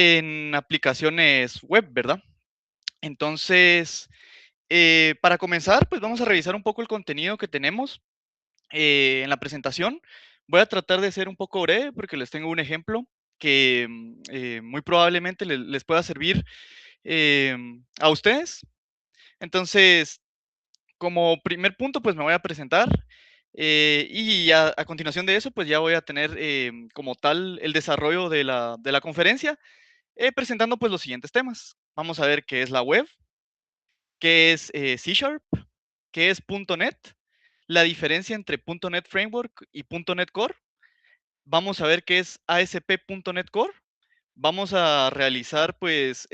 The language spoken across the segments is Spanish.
en aplicaciones web, ¿verdad? Entonces, para comenzar, pues vamos a revisar un poco el contenido que tenemos en la presentación. Voy a tratar de ser un poco breve porque les tengo un ejemplo que muy probablemente les pueda servir a ustedes. Entonces, como primer punto, pues me voy a presentar y ya a continuación de eso, pues ya voy a tener como tal el desarrollo de la conferencia, presentando pues los siguientes temas. Vamos a ver qué es la web, qué es C Sharp, qué es .NET, la diferencia entre .NET Framework y .NET Core. Vamos a ver qué es ASP.NET Core. Vamos a realizar, pues,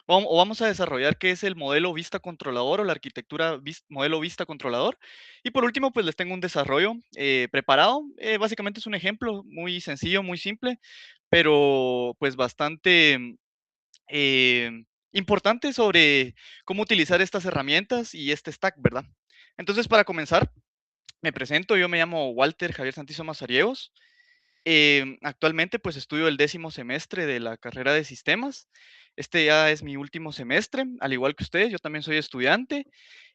o vamos a desarrollar qué es el modelo vista controlador o la arquitectura modelo vista controlador. Y por último, pues les tengo un desarrollo preparado. Básicamente es un ejemplo muy sencillo, muy simple, pero pues bastante importante sobre cómo utilizar estas herramientas y este stack, ¿verdad? Entonces, para comenzar, me presento, yo me llamo Walter Javier Santizo Mazariegos. Actualmente, pues estudio el 10º semestre de la carrera de sistemas. Este ya es mi último semestre, al igual que ustedes, yo también soy estudiante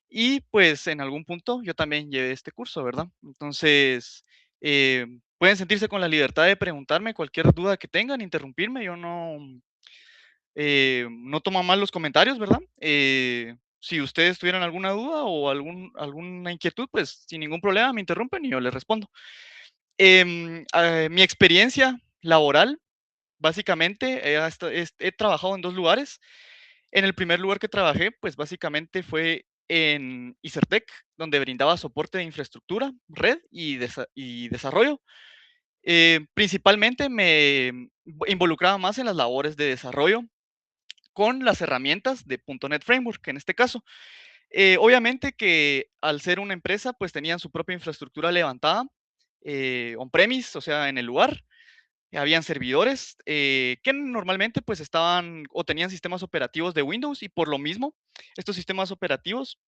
y pues en algún punto yo también llevé este curso, ¿verdad? Entonces, pueden sentirse con la libertad de preguntarme cualquier duda que tengan, interrumpirme, yo no tomo mal los comentarios, ¿verdad? Si ustedes tuvieran alguna duda o alguna inquietud, pues sin ningún problema me interrumpen y yo les respondo. Mi experiencia laboral, básicamente, he trabajado en 2 lugares. En el primer lugar que trabajé, pues, básicamente fue en Icertec, donde brindaba soporte de infraestructura, red y desarrollo. Principalmente me involucraba más en las labores de desarrollo con las herramientas de .NET Framework, en este caso. Obviamente que al ser una empresa, pues, tenían su propia infraestructura levantada, on-premise, o sea, en el lugar. Habían servidores que normalmente pues estaban o tenían sistemas operativos de Windows y por lo mismo estos sistemas operativos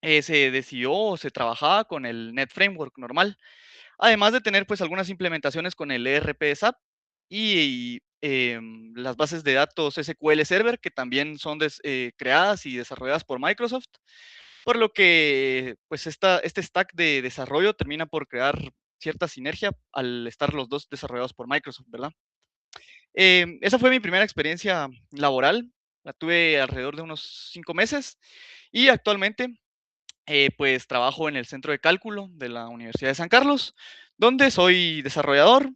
se decidió o se trabajaba con el Net Framework normal, además de tener pues algunas implementaciones con el ERP de SAP y las bases de datos SQL Server que también son creadas y desarrolladas por Microsoft, por lo que pues este stack de desarrollo termina por crear cierta sinergia al estar los dos desarrollados por Microsoft, ¿verdad? Esa fue mi primera experiencia laboral, la tuve alrededor de unos 5 meses y actualmente, pues, trabajo en el centro de cálculo de la Universidad de San Carlos, donde soy desarrollador.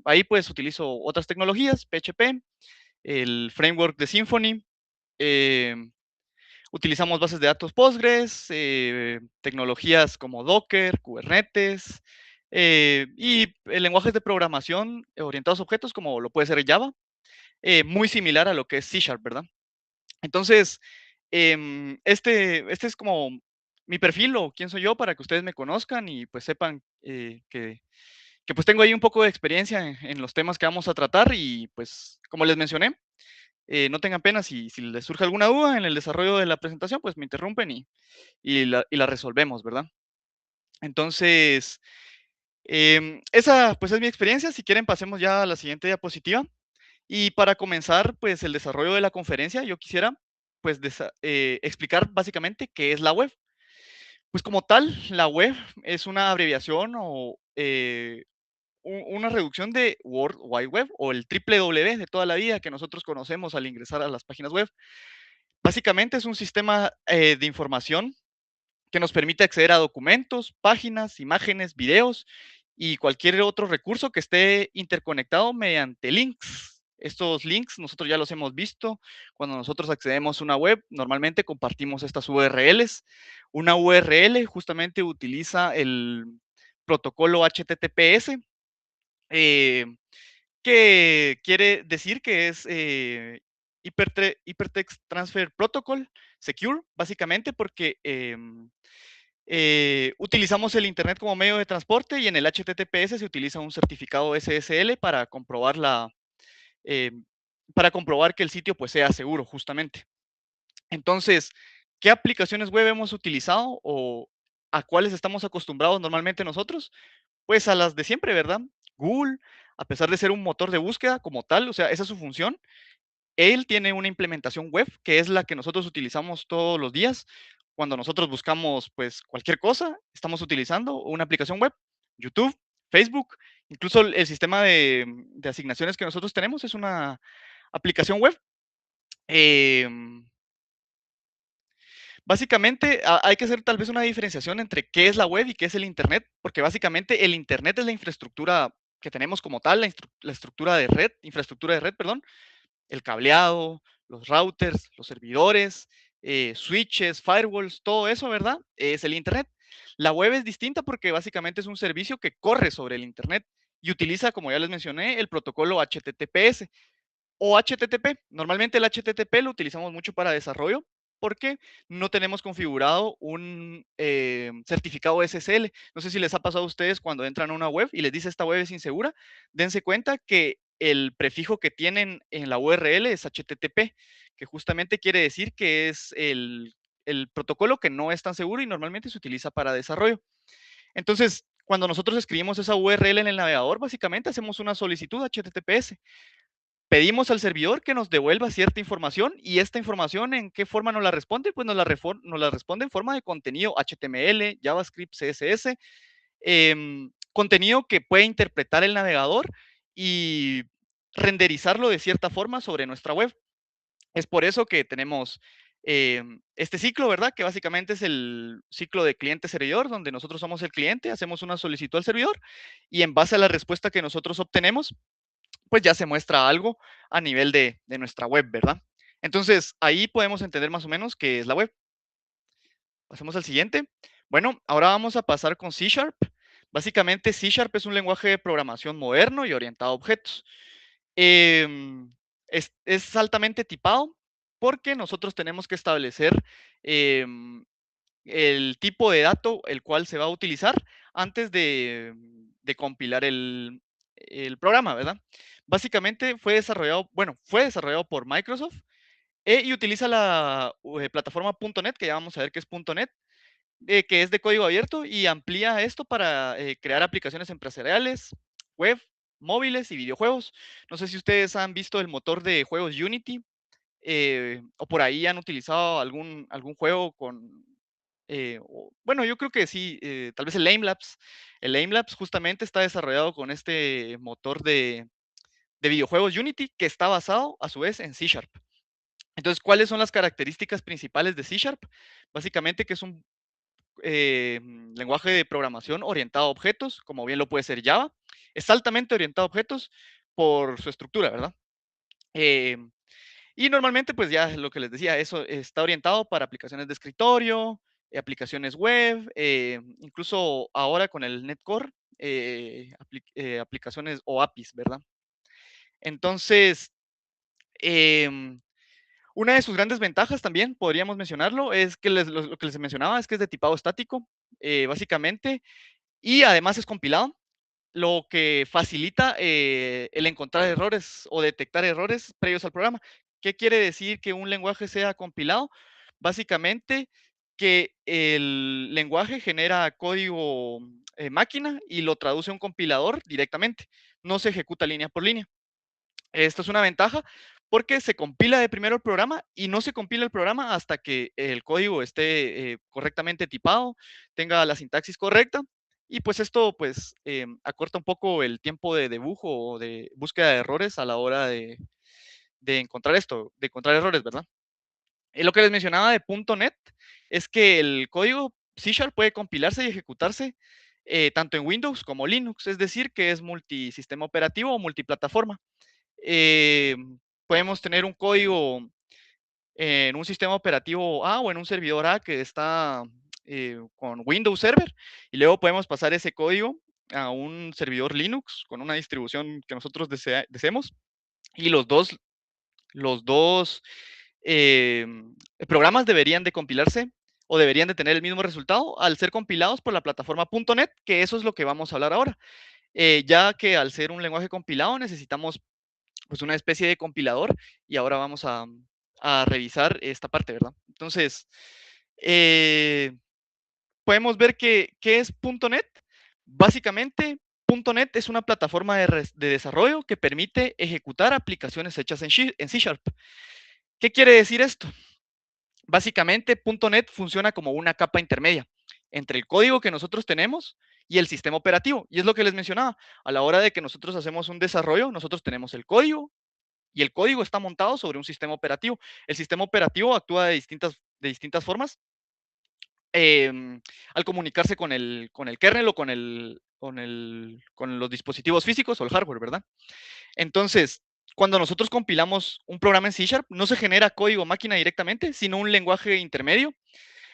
Ahí, pues, utilizo otras tecnologías, PHP, el framework de Symfony, em, utilizamos bases de datos Postgres, tecnologías como Docker, Kubernetes, y lenguajes de programación orientados a objetos, como lo puede ser Java, muy similar a lo que es C Sharp, ¿verdad? Entonces, este es como mi perfil o quién soy yo para que ustedes me conozcan y pues sepan que pues tengo ahí un poco de experiencia en los temas que vamos a tratar y pues como les mencioné, no tengan pena si les surge alguna duda en el desarrollo de la presentación, pues me interrumpen y la resolvemos, ¿verdad? Entonces, esa pues es mi experiencia. Si quieren pasemos ya a la siguiente diapositiva. Y para comenzar, pues, el desarrollo de la conferencia, yo quisiera, pues, explicar básicamente qué es la web. Pues, como tal, la web es una abreviación o, una reducción de World Wide Web o el triple W de toda la vida que nosotros conocemos al ingresar a las páginas web. Básicamente es un sistema, de información que nos permite acceder a documentos, páginas, imágenes, videos y cualquier otro recurso que esté interconectado mediante links. Estos links nosotros ya los hemos visto cuando nosotros accedemos a una web, normalmente compartimos estas URLs. Una URL justamente utiliza el protocolo HTTPS, eh, que quiere decir que es Hypertext Transfer Protocol Secure, básicamente porque utilizamos el Internet como medio de transporte y en el HTTPS se utiliza un certificado SSL eh, para comprobar que el sitio pues, sea seguro, justamente. Entonces, ¿qué aplicaciones web hemos utilizado o a cuáles estamos acostumbrados normalmente nosotros? Pues a las de siempre, ¿verdad? Google, a pesar de ser un motor de búsqueda como tal, o sea, esa es su función. Él tiene una implementación web que es la que nosotros utilizamos todos los días. Cuando nosotros buscamos pues cualquier cosa, estamos utilizando una aplicación web, YouTube, Facebook, incluso el sistema de asignaciones que nosotros tenemos es una aplicación web. Em, Básicamente, hay que hacer tal vez una diferenciación entre qué es la web y qué es el Internet, porque básicamente el Internet es la infraestructura que tenemos como tal, la estructura de red, infraestructura de red, perdón, el cableado, los routers, los servidores, switches, firewalls, todo eso, ¿verdad? Es el Internet. La web es distinta porque básicamente es un servicio que corre sobre el Internet y utiliza, como ya les mencioné, el protocolo HTTPS o HTTP. Normalmente el HTTP lo utilizamos mucho para desarrollo porque no tenemos configurado un certificado SSL. No sé si les ha pasado a ustedes cuando entran a una web y les dice esta web es insegura. Dense cuenta que el prefijo que tienen en la URL es HTTP, que justamente quiere decir que es el protocolo que no es tan seguro y normalmente se utiliza para desarrollo. Entonces, cuando nosotros escribimos esa URL en el navegador, básicamente hacemos una solicitud HTTPS. Pedimos al servidor que nos devuelva cierta información y esta información, ¿en qué forma nos la responde? Pues nos la responde en forma de contenido HTML, JavaScript, CSS, contenido que puede interpretar el navegador y renderizarlo de cierta forma sobre nuestra web. Es por eso que tenemos este ciclo, ¿verdad? Que básicamente es el ciclo de cliente-servidor, donde nosotros somos el cliente, hacemos una solicitud al servidor y en base a la respuesta que nosotros obtenemos, pues ya se muestra algo a nivel de nuestra web, ¿verdad? Entonces, ahí podemos entender más o menos qué es la web. Pasemos al siguiente. Bueno, ahora vamos a pasar con C Sharp. Básicamente, C Sharp es un lenguaje de programación moderno y orientado a objetos. Em, es altamente tipado porque nosotros tenemos que establecer em, el tipo de dato el cual se va a utilizar antes de compilar el programa, ¿verdad? Básicamente fue desarrollado, bueno, fue desarrollado por Microsoft y utiliza la plataforma .NET, que ya vamos a ver qué es .NET, que es de código abierto y amplía esto para crear aplicaciones empresariales, web, móviles y videojuegos. No sé si ustedes han visto el motor de juegos Unity o por ahí han utilizado algún juego con, bueno, yo creo que sí, tal vez el Aimlabs. El Aimlabs justamente está desarrollado con este motor de videojuegos Unity que está basado a su vez en C Sharp. Entonces, ¿cuáles son las características principales de C Sharp? Básicamente que es un lenguaje de programación orientado a objetos, como bien lo puede ser Java. Es altamente orientado a objetos por su estructura, ¿verdad? Eh, y normalmente, pues ya lo que les decía, eso está orientado para aplicaciones de escritorio, aplicaciones web, incluso ahora con el NetCore, aplicaciones o APIs, ¿verdad? Entonces, em, una de sus grandes ventajas también, podríamos mencionarlo, es que lo que les mencionaba es que es de tipado estático, básicamente, y además es compilado, lo que facilita el encontrar errores o detectar errores previos al programa. ¿Qué quiere decir que un lenguaje sea compilado? Básicamente que el lenguaje genera código máquina y lo traduce a un compilador directamente. No se ejecuta línea por línea. Esto es una ventaja porque se compila de primero el programa y no se compila el programa hasta que el código esté correctamente tipado, tenga la sintaxis correcta y pues esto pues acorta un poco el tiempo de dibujo o de búsqueda de errores a la hora de encontrar esto, de encontrar errores, ¿verdad? Lo que les mencionaba de .NET es que el código C Sharp puede compilarse y ejecutarse tanto en Windows como Linux, es decir, que es multisistema operativo o multiplataforma. Eh, Podemos tener un código en un sistema operativo A o en un servidor A que está con Windows Server y luego podemos pasar ese código a un servidor Linux con una distribución que nosotros deseemos y los dos programas deberían de compilarse o deberían de tener el mismo resultado al ser compilados por la plataforma .NET, que eso es lo que vamos a hablar ahora. Ya que al ser un lenguaje compilado necesitamos pues una especie de compilador y ahora vamos a revisar esta parte, ¿verdad? Entonces, eh, podemos ver que, ¿qué es .NET? Básicamente, .NET es una plataforma de desarrollo que permite ejecutar aplicaciones hechas en C Sharp. ¿Qué quiere decir esto? Básicamente, .NET funciona como una capa intermedia entre el código que nosotros tenemos y el sistema operativo. Y es lo que les mencionaba. A la hora de que nosotros hacemos un desarrollo, nosotros tenemos el código y el código está montado sobre un sistema operativo. El sistema operativo actúa de distintas formas em, al comunicarse con el kernel o con los dispositivos físicos o el hardware, ¿verdad? Entonces, cuando nosotros compilamos un programa en C Sharp, no se genera código máquina directamente, sino un lenguaje intermedio.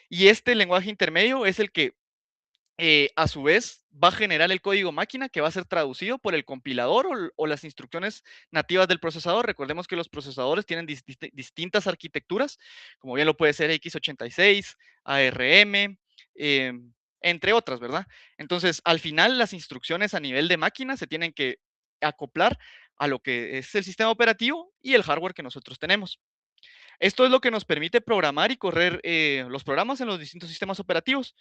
Y este lenguaje intermedio es el que a su vez va a generar el código máquina que va a ser traducido por el compilador o las instrucciones nativas del procesador. Recordemos que los procesadores tienen distintas arquitecturas, como bien lo puede ser x86, ARM, eh, entre otras, ¿verdad? Entonces, al final, las instrucciones a nivel de máquina se tienen que acoplar a lo que es el sistema operativo y el hardware que nosotros tenemos. Esto es lo que nos permite programar y correr los programas en los distintos sistemas operativos.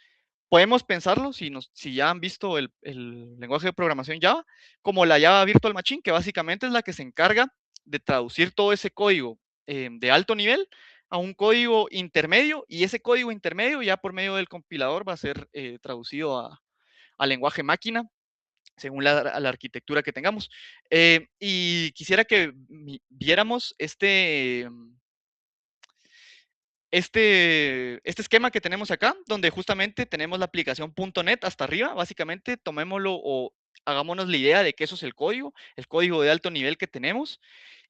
Podemos pensarlo, si ya han visto el lenguaje de programación Java, como la Java Virtual Machine, que básicamente es la que se encarga de traducir todo ese código de alto nivel a un código intermedio, y ese código intermedio ya por medio del compilador va a ser traducido a lenguaje máquina según la arquitectura que tengamos. Y quisiera que viéramos este esquema que tenemos acá, donde justamente tenemos la aplicación .NET hasta arriba, básicamente tomémoslo o hagámonos la idea de que eso es el código de alto nivel que tenemos,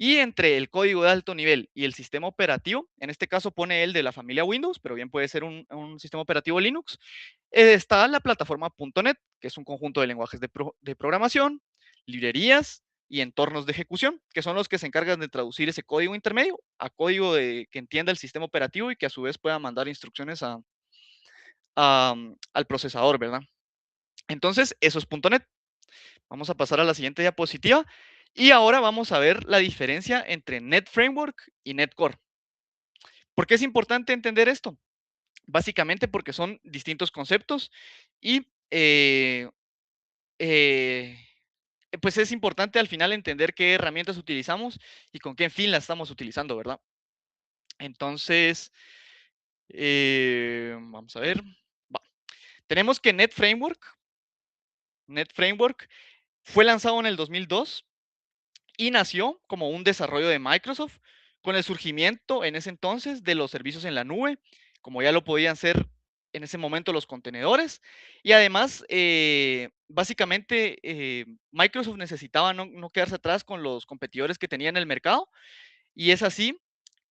y entre el código de alto nivel y el sistema operativo, en este caso pone el de la familia Windows, pero bien puede ser un sistema operativo Linux, está la plataforma .NET, que es un conjunto de lenguajes de programación, librerías y entornos de ejecución, que son los que se encargan de traducir ese código intermedio a código que entienda el sistema operativo y que a su vez pueda mandar instrucciones al procesador, ¿verdad? Entonces, eso es .NET. Vamos a pasar a la siguiente diapositiva y ahora vamos a ver la diferencia entre Net Framework y Net Core. ¿Por qué es importante entender esto? Básicamente porque son distintos conceptos y eh, pues es importante al final entender qué herramientas utilizamos y con qué fin las estamos utilizando, ¿verdad? Entonces, vamos a ver. Va. Tenemos que Net Framework fue lanzado en el 2002 y nació como un desarrollo de Microsoft con el surgimiento en ese entonces de los servicios en la nube, como ya lo podían ser en ese momento los contenedores. Y además, básicamente, Microsoft necesitaba no quedarse atrás con los competidores que tenía en el mercado. Y es así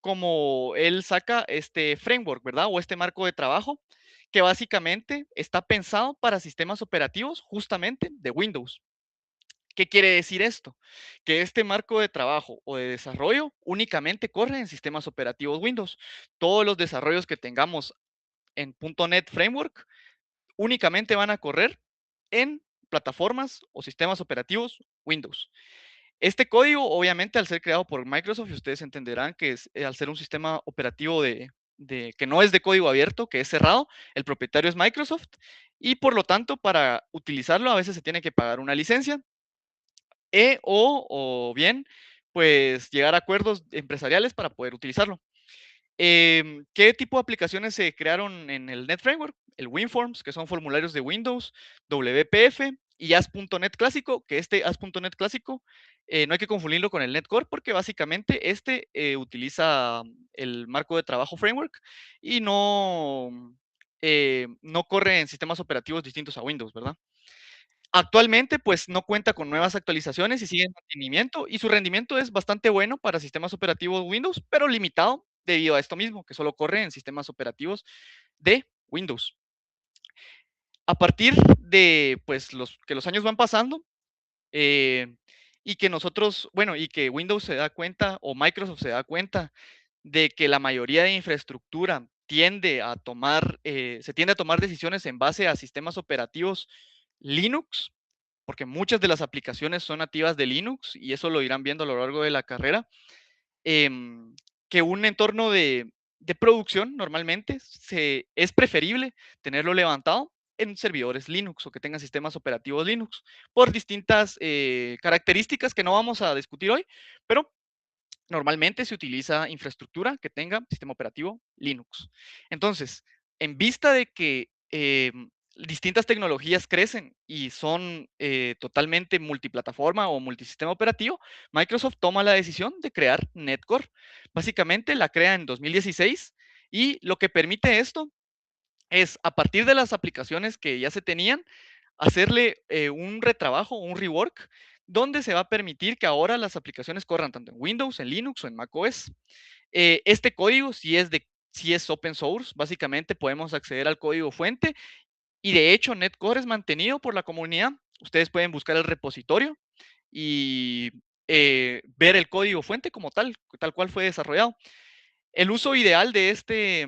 como él saca este framework, ¿verdad? O este marco de trabajo que básicamente está pensado para sistemas operativos justamente de Windows. ¿Qué quiere decir esto? Que este marco de trabajo o de desarrollo únicamente corre en sistemas operativos Windows. Todos los desarrollos que tengamos en .NET Framework únicamente van a correr en plataformas o sistemas operativos Windows. Este código, obviamente, al ser creado por Microsoft, y ustedes entenderán que al ser un sistema operativo que no es de código abierto, que es cerrado, el propietario es Microsoft, y por lo tanto, para utilizarlo a veces se tiene que pagar una licencia o bien, pues llegar a acuerdos empresariales para poder utilizarlo. ¿Qué tipo de aplicaciones se crearon en el Net Framework? El WinForms, que son formularios de Windows, WPF y AS.NET Clásico, que este AS.NET Clásico no hay que confundirlo con el NetCore porque básicamente este utiliza el marco de trabajo framework y no corre en sistemas operativos distintos a Windows, ¿verdad? Actualmente, pues, no cuenta con nuevas actualizaciones y sigue en mantenimiento, y su rendimiento es bastante bueno para sistemas operativos Windows, pero limitado debido a esto mismo, que solo corre en sistemas operativos de Windows. A partir de, pues, que los años van pasando, eh, y que nosotros, bueno, y que Windows se da cuenta, o Microsoft se da cuenta de que la mayoría de infraestructura se tiende a tomar decisiones en base a sistemas operativos Linux, porque muchas de las aplicaciones son nativas de Linux y eso lo irán viendo a lo largo de la carrera, em, que un entorno de producción normalmente es preferible tenerlo levantado en servidores Linux o que tengan sistemas operativos Linux, por distintas características que no vamos a discutir hoy, pero normalmente se utiliza infraestructura que tenga sistema operativo Linux. Entonces, en vista de que distintas tecnologías crecen y son totalmente multiplataforma o multisistema operativo, Microsoft toma la decisión de crear Netcore. Básicamente la crea en 2016 y lo que permite esto es, a partir de las aplicaciones que ya se tenían, hacerle un retrabajo, un rework, donde se va a permitir que ahora las aplicaciones corran tanto en Windows, en Linux o en macOS. Este código sí es open source, básicamente podemos acceder al código fuente y de hecho Netcore es mantenido por la comunidad. Ustedes pueden buscar el repositorio y ver el código fuente como tal cual fue desarrollado. El uso ideal de este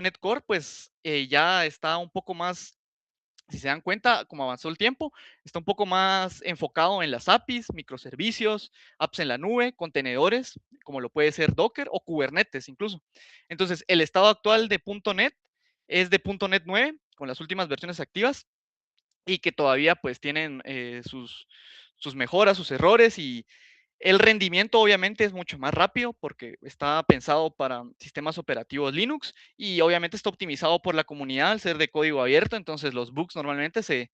Netcore, pues ya está un poco más, si se dan cuenta, como avanzó el tiempo, está un poco más enfocado en las APIs, microservicios, apps en la nube, contenedores, como lo puede ser Docker o Kubernetes incluso. Entonces, el estado actual de .NET es de .NET 9, con las últimas versiones activas, y que todavía pues tienen sus mejoras, sus errores y el rendimiento obviamente es mucho más rápido porque está pensado para sistemas operativos Linux y obviamente está optimizado por la comunidad al ser de código abierto, entonces los bugs normalmente se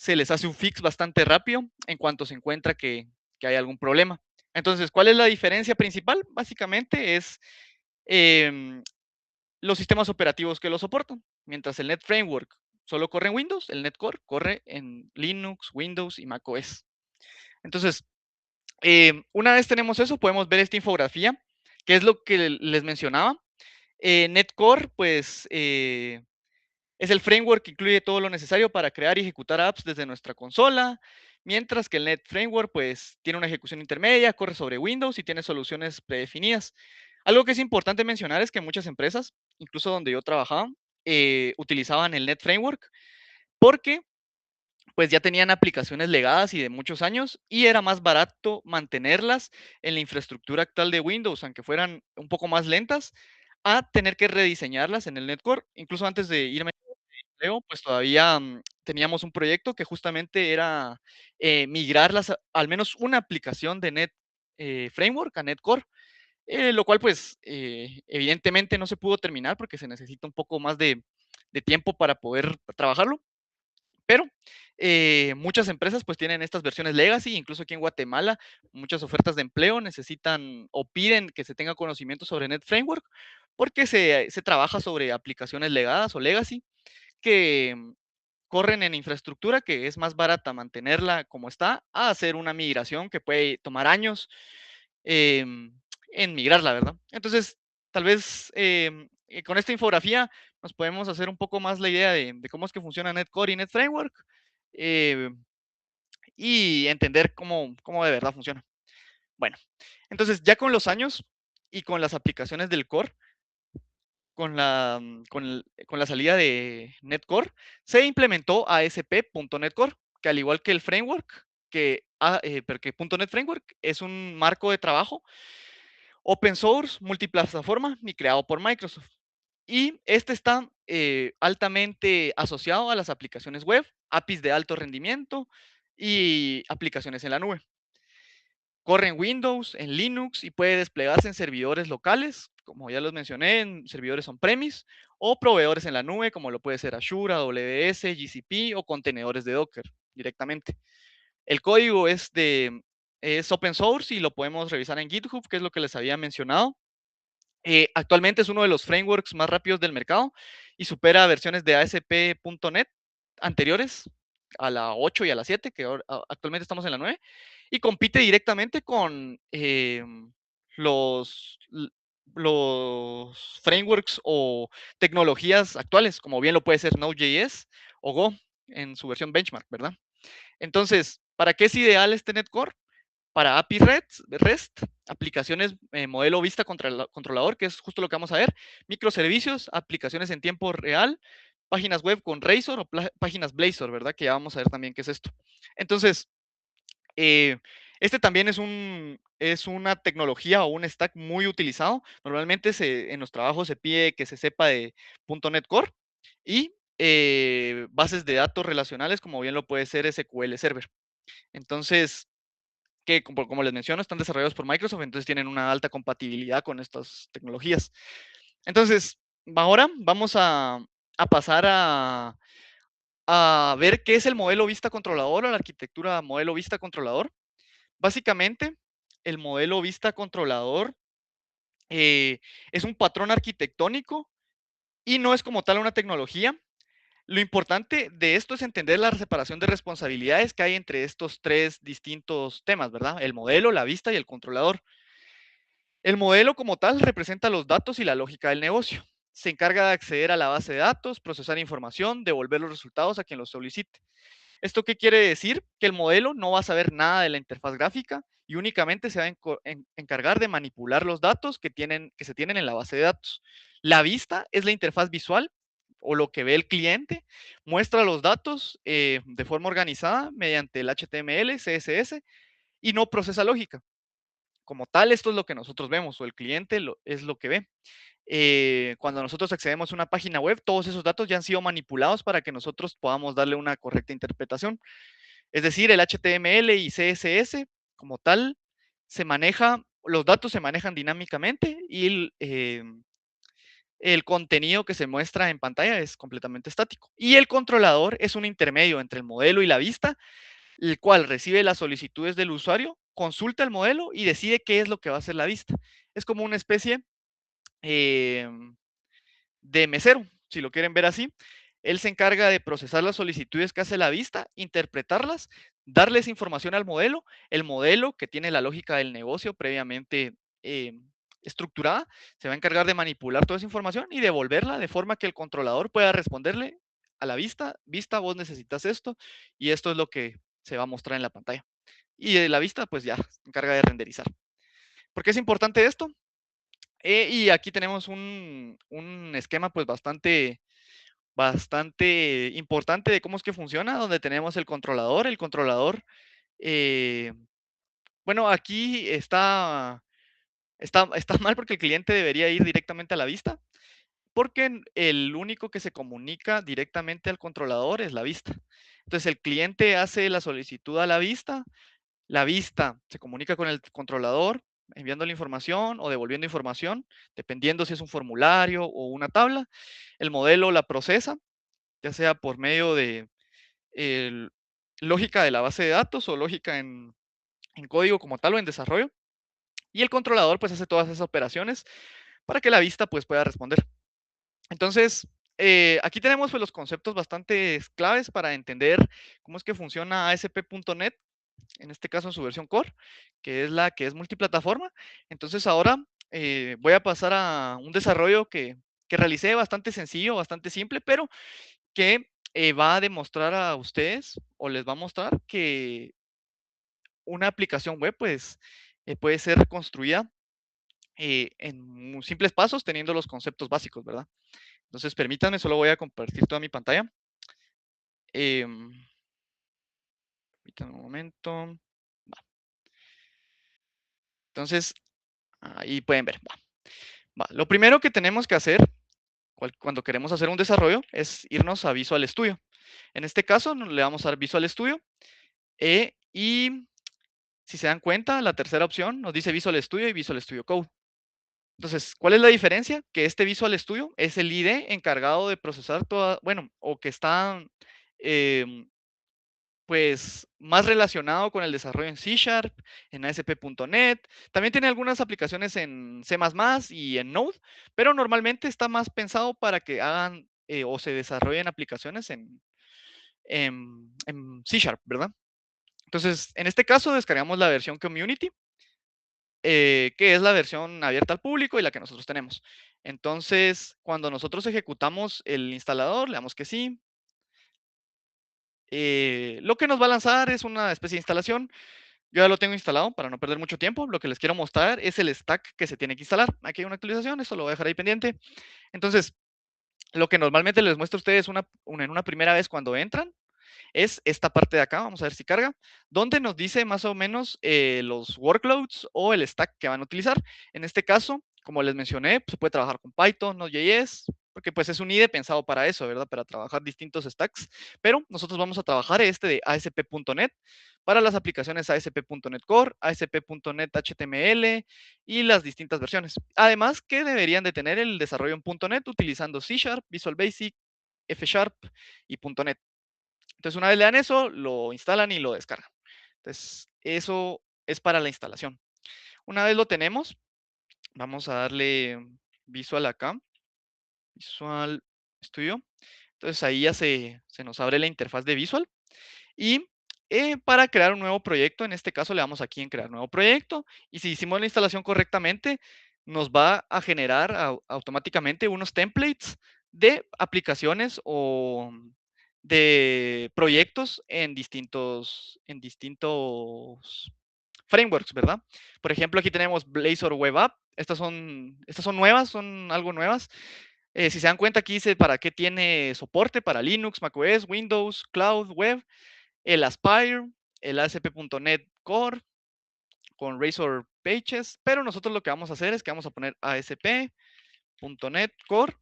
les hace un fix bastante rápido en cuanto se encuentra que hay algún problema. Entonces, ¿cuál es la diferencia principal? Básicamente es em, los sistemas operativos que lo soportan. Mientras el Net Framework solo corre en Windows, el Netcore corre en Linux, Windows y macOS. Entonces, una vez tenemos eso, podemos ver esta infografía, que es lo que les mencionaba. Netcore, pues, es el framework que incluye todo lo necesario para crear y ejecutar apps desde nuestra consola, mientras que el Net Framework, pues, tiene una ejecución intermedia, corre sobre Windows y tiene soluciones predefinidas. Algo que es importante mencionar es que muchas empresas, incluso donde yo trabajaba, utilizaban el Net Framework porque pues ya tenían aplicaciones legadas y de muchos años y era más barato mantenerlas en la infraestructura actual de Windows, aunque fueran un poco más lentas, a tener que rediseñarlas en el Netcore. Incluso antes de irme de empleo, pues todavía teníamos un proyecto que justamente era migrarlas, al menos una aplicación de Net Framework a Netcore, lo cual pues evidentemente no se pudo terminar porque se necesita un poco más de tiempo para poder trabajarlo, pero muchas empresas pues tienen estas versiones legacy, incluso aquí en Guatemala, muchas ofertas de empleo necesitan o piden que se tenga conocimiento sobre Net Framework porque se trabaja sobre aplicaciones legadas o legacy que corren en infraestructura que es más barata mantenerla como está a hacer una migración que puede tomar años em, en migrarla, ¿verdad? Entonces, tal vez con esta infografía nos podemos hacer un poco más la idea de cómo es que funciona Netcore y Net Framework eh, y entender cómo de verdad funciona. Bueno, entonces ya con los años y con las aplicaciones del core, con la salida de Netcore, se implementó ASP.NET Core, que al igual que el framework, porque .NET Framework es un marco de trabajo open source, multiplataforma y creado por Microsoft. Y este está altamente asociado a las aplicaciones web, APIs de alto rendimiento y aplicaciones en la nube. Corre en Windows, en Linux y puede desplegarse en servidores locales, como ya los mencioné, en servidores on-premise o proveedores en la nube, como lo puede ser Azure, AWS, GCP o contenedores de Docker directamente. El código es open source y lo podemos revisar en GitHub, que es lo que les había mencionado. Actualmente es uno de los frameworks más rápidos del mercado y supera versiones de ASP.NET anteriores a la 8 y a la 7, que actualmente estamos en la 9, y compite directamente con los, los frameworks o tecnologías actuales, como bien lo puede ser Node.js o Go en su versión benchmark, ¿verdad? Entonces, ¿para qué es ideal este Netcore? Para API REST, aplicaciones modelo vista controlador, que es justo lo que vamos a ver, microservicios, aplicaciones en tiempo real, páginas web con Razor o páginas Blazor, ¿verdad? Que ya vamos a ver también qué es esto. Entonces, eh, este también es una tecnología o un stack muy utilizado. Normalmente en los trabajos se pide que se sepa de .NET Core y bases de datos relacionales, como bien lo puede ser SQL Server. Entonces, que como les menciono, están desarrollados por Microsoft, entonces tienen una alta compatibilidad con estas tecnologías. Entonces, ahora vamos a pasar a ver qué es el modelo vista controlador o la arquitectura modelo vista controlador. Básicamente, el modelo vista controlador es un patrón arquitectónico y no es como tal una tecnología. Lo importante de esto es entender la separación de responsabilidades que hay entre estos tres distintos temas, ¿verdad? El modelo, la vista y el controlador. El modelo como tal representa los datos y la lógica del negocio. Se encarga de acceder a la base de datos, procesar información, devolver los resultados a quien los solicite. ¿Esto qué quiere decir? Que el modelo no va a saber nada de la interfaz gráfica y únicamente se va a encargar de manipular los datos que se tienen en la base de datos. La vista es la interfaz visual o lo que ve el cliente, muestra los datos de forma organizada mediante el HTML, CSS y no procesa lógica. Como tal, esto es lo que nosotros vemos o el cliente es lo que ve. Cuando nosotros accedemos a una página web, todos esos datos ya han sido manipulados para que nosotros podamos darle una correcta interpretación. Es decir, el HTML y CSS como tal los datos se manejan dinámicamente y el contenido que se muestra en pantalla es completamente estático. Y el controlador es un intermedio entre el modelo y la vista, el cual recibe las solicitudes del usuario, consulta el modelo y decide qué es lo que va a hacer la vista. Es como una especie eh, de mesero, si lo quieren ver así. Él se encarga de procesar las solicitudes que hace la vista, interpretarlas, darles información al modelo, el modelo que tiene la lógica del negocio previamente eh, estructurada, se va a encargar de manipular toda esa información y devolverla de forma que el controlador pueda responderle a la vista, vos necesitas esto y esto es lo que se va a mostrar en la pantalla. Y de la vista, pues ya se encarga de renderizar. ¿Por qué es importante esto? Y aquí tenemos un esquema pues bastante importante de cómo es que funciona, donde tenemos el controlador. El controlador, eh, bueno, aquí está mal porque el cliente debería ir directamente a la vista, porque el único que se comunica directamente al controlador es la vista. Entonces el cliente hace la solicitud a la vista se comunica con el controlador, enviando la información o devolviendo información, dependiendo si es un formulario o una tabla. El modelo la procesa, ya sea por medio de el lógica de la base de datos o lógica en código como tal o en desarrollo. Y el controlador pues hace todas esas operaciones para que la vista pues pueda responder. Entonces, aquí tenemos pues los conceptos bastante claves para entender cómo es que funciona ASP.NET, en este caso en su versión core, que es la que es multiplataforma. Entonces ahora voy a pasar a un desarrollo que realicé bastante sencillo, bastante simple, pero que va a demostrar a ustedes o les va a mostrar que una aplicación web pues puede ser construida en simples pasos teniendo los conceptos básicos, ¿verdad? Entonces permítanme, solo voy a compartir toda mi pantalla. Em, Permítanme un momento. Va. Entonces, ahí pueden ver. Va. Va. Lo primero que tenemos que hacer cuando queremos hacer un desarrollo es irnos a Visual Studio. En este caso, le vamos a dar Visual Studio y si se dan cuenta, la tercera opción nos dice Visual Studio y Visual Studio Code. Entonces, ¿cuál es la diferencia? Que este Visual Studio es el IDE encargado de procesar toda, bueno, o que está em, pues más relacionado con el desarrollo en C Sharp, en ASP.NET. También tiene algunas aplicaciones en C++ y en Node, pero normalmente está más pensado para que hagan o se desarrollen aplicaciones en C Sharp, ¿verdad? Entonces, en este caso descargamos la versión Community, que es la versión abierta al público y la que nosotros tenemos. Entonces, cuando nosotros ejecutamos el instalador, le damos que sí. Lo que nos va a lanzar es una especie de instalación. Yo ya lo tengo instalado para no perder mucho tiempo. Lo que les quiero mostrar es el stack que se tiene que instalar. Aquí hay una actualización, esto lo voy a dejar ahí pendiente. Entonces, lo que normalmente les muestro a ustedes en una primera vez cuando entran es esta parte de acá, vamos a ver si carga, donde nos dice más o menos los workloads o el stack que van a utilizar. En este caso, como les mencioné, pues, se puede trabajar con Python, Node.js, porque pues es un IDE pensado para eso, ¿verdad? Para trabajar distintos stacks, pero nosotros vamos a trabajar este de ASP.NET para las aplicaciones ASP.NET Core, ASP.NET HTML y las distintas versiones. Además que deberían de tener el desarrollo en .NET utilizando C Sharp, Visual Basic, F Sharp y .NET. Entonces, una vez le dan eso, lo instalan y lo descargan. Entonces, eso es para la instalación. Una vez lo tenemos, vamos a darle Visual acá, Visual Studio. Entonces, ahí ya se nos abre la interfaz de Visual. Y para crear un nuevo proyecto, en este caso le damos aquí en crear nuevo proyecto. Y si hicimos la instalación correctamente, nos va a generar automáticamente unos templates de aplicaciones o de proyectos en distintos frameworks, ¿verdad? Por ejemplo, aquí tenemos Blazor Web App. Estas son nuevas, son algo nuevas. Si se dan cuenta, aquí dice para qué tiene soporte para Linux, macOS, Windows, Cloud, Web, el Aspire, el ASP.NET Core con Razor Pages, pero nosotros lo que vamos a hacer es que vamos a poner ASP.NET Core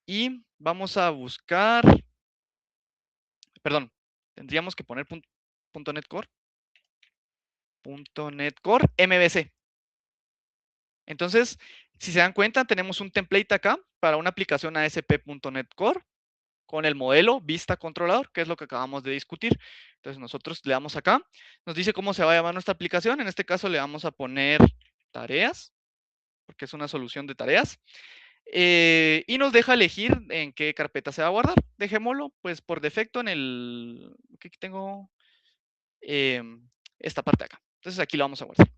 y vamos a buscar, perdón, tendríamos que poner .NET Core, .NET Core MVC. Entonces, si se dan cuenta, tenemos un template acá para una aplicación ASP.NET Core con el modelo vista controlador, que es lo que acabamos de discutir. Entonces nosotros le damos acá, nos dice cómo se va a llamar nuestra aplicación. En este caso le vamos a poner tareas, porque es una solución de tareas. Y nos deja elegir en qué carpeta se va a guardar. Dejémoslo, pues por defecto en el, aquí tengo esta parte de acá. Entonces aquí lo vamos a guardar.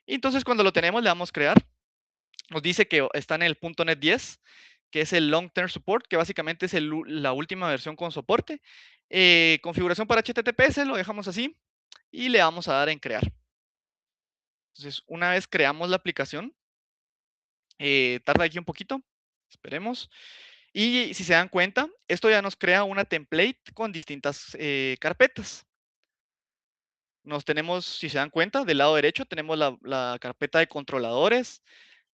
Y entonces cuando lo tenemos le damos crear. Nos dice que está en el .NET 10, que es el Long Term Support, que básicamente es la última versión con soporte. Configuración para HTTPS, lo dejamos así y le vamos a dar en crear. Entonces, una vez creamos la aplicación, tarda aquí un poquito, esperemos. Y si se dan cuenta, esto ya nos crea una template con distintas carpetas. Nos tenemos, si se dan cuenta, del lado derecho tenemos la carpeta de controladores,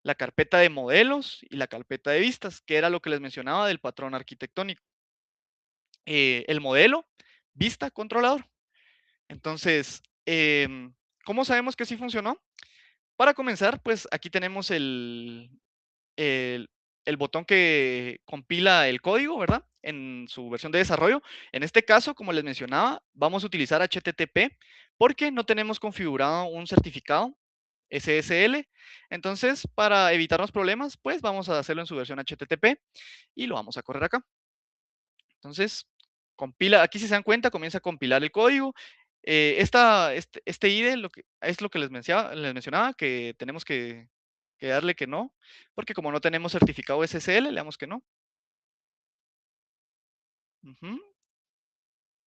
la carpeta de modelos y la carpeta de vistas, que era lo que les mencionaba del patrón arquitectónico. El modelo, vista, controlador. Entonces, ¿cómo sabemos que sí funcionó? Para comenzar, pues aquí tenemos el, el botón que compila el código, ¿verdad? En su versión de desarrollo. En este caso, como les mencionaba, vamos a utilizar HTTP porque no tenemos configurado un certificado SSL. Entonces, para evitarnos problemas, pues vamos a hacerlo en su versión HTTP y lo vamos a correr acá. Entonces, compila, aquí si se dan cuenta, comienza a compilar el código. Este IDE es lo que les mencionaba, que tenemos que darle que no, porque como no tenemos certificado SSL, le damos que no. Ujú,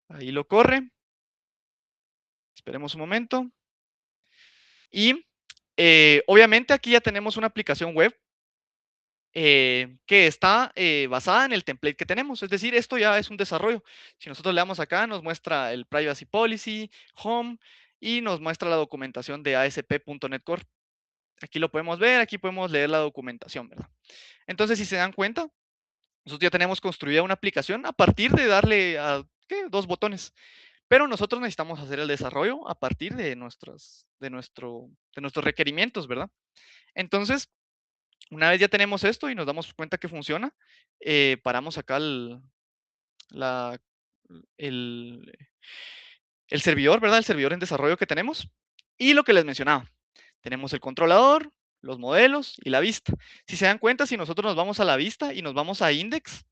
ahí lo corre. Esperemos un momento. Y obviamente aquí ya tenemos una aplicación web que está basada en el template que tenemos. Es decir, esto ya es un desarrollo. Si nosotros le damos acá, nos muestra el Privacy Policy, Home, y nos muestra la documentación de ASP.NET Core. Aquí lo podemos ver, aquí podemos leer la documentación, ¿verdad? Entonces, si se dan cuenta, nosotros ya tenemos construida una aplicación a partir de darle a dos botones. Pero nosotros necesitamos hacer el desarrollo a partir de nuestros requerimientos, ¿verdad? Entonces, una vez ya tenemos esto y nos damos cuenta que funciona, paramos acá la- el, el servidor, ¿verdad? El servidor en desarrollo que tenemos. Y lo que les mencionaba, tenemos el controlador, los modelos y la vista. Si se dan cuenta, si nosotros nos vamos a la vista y nos vamos a index,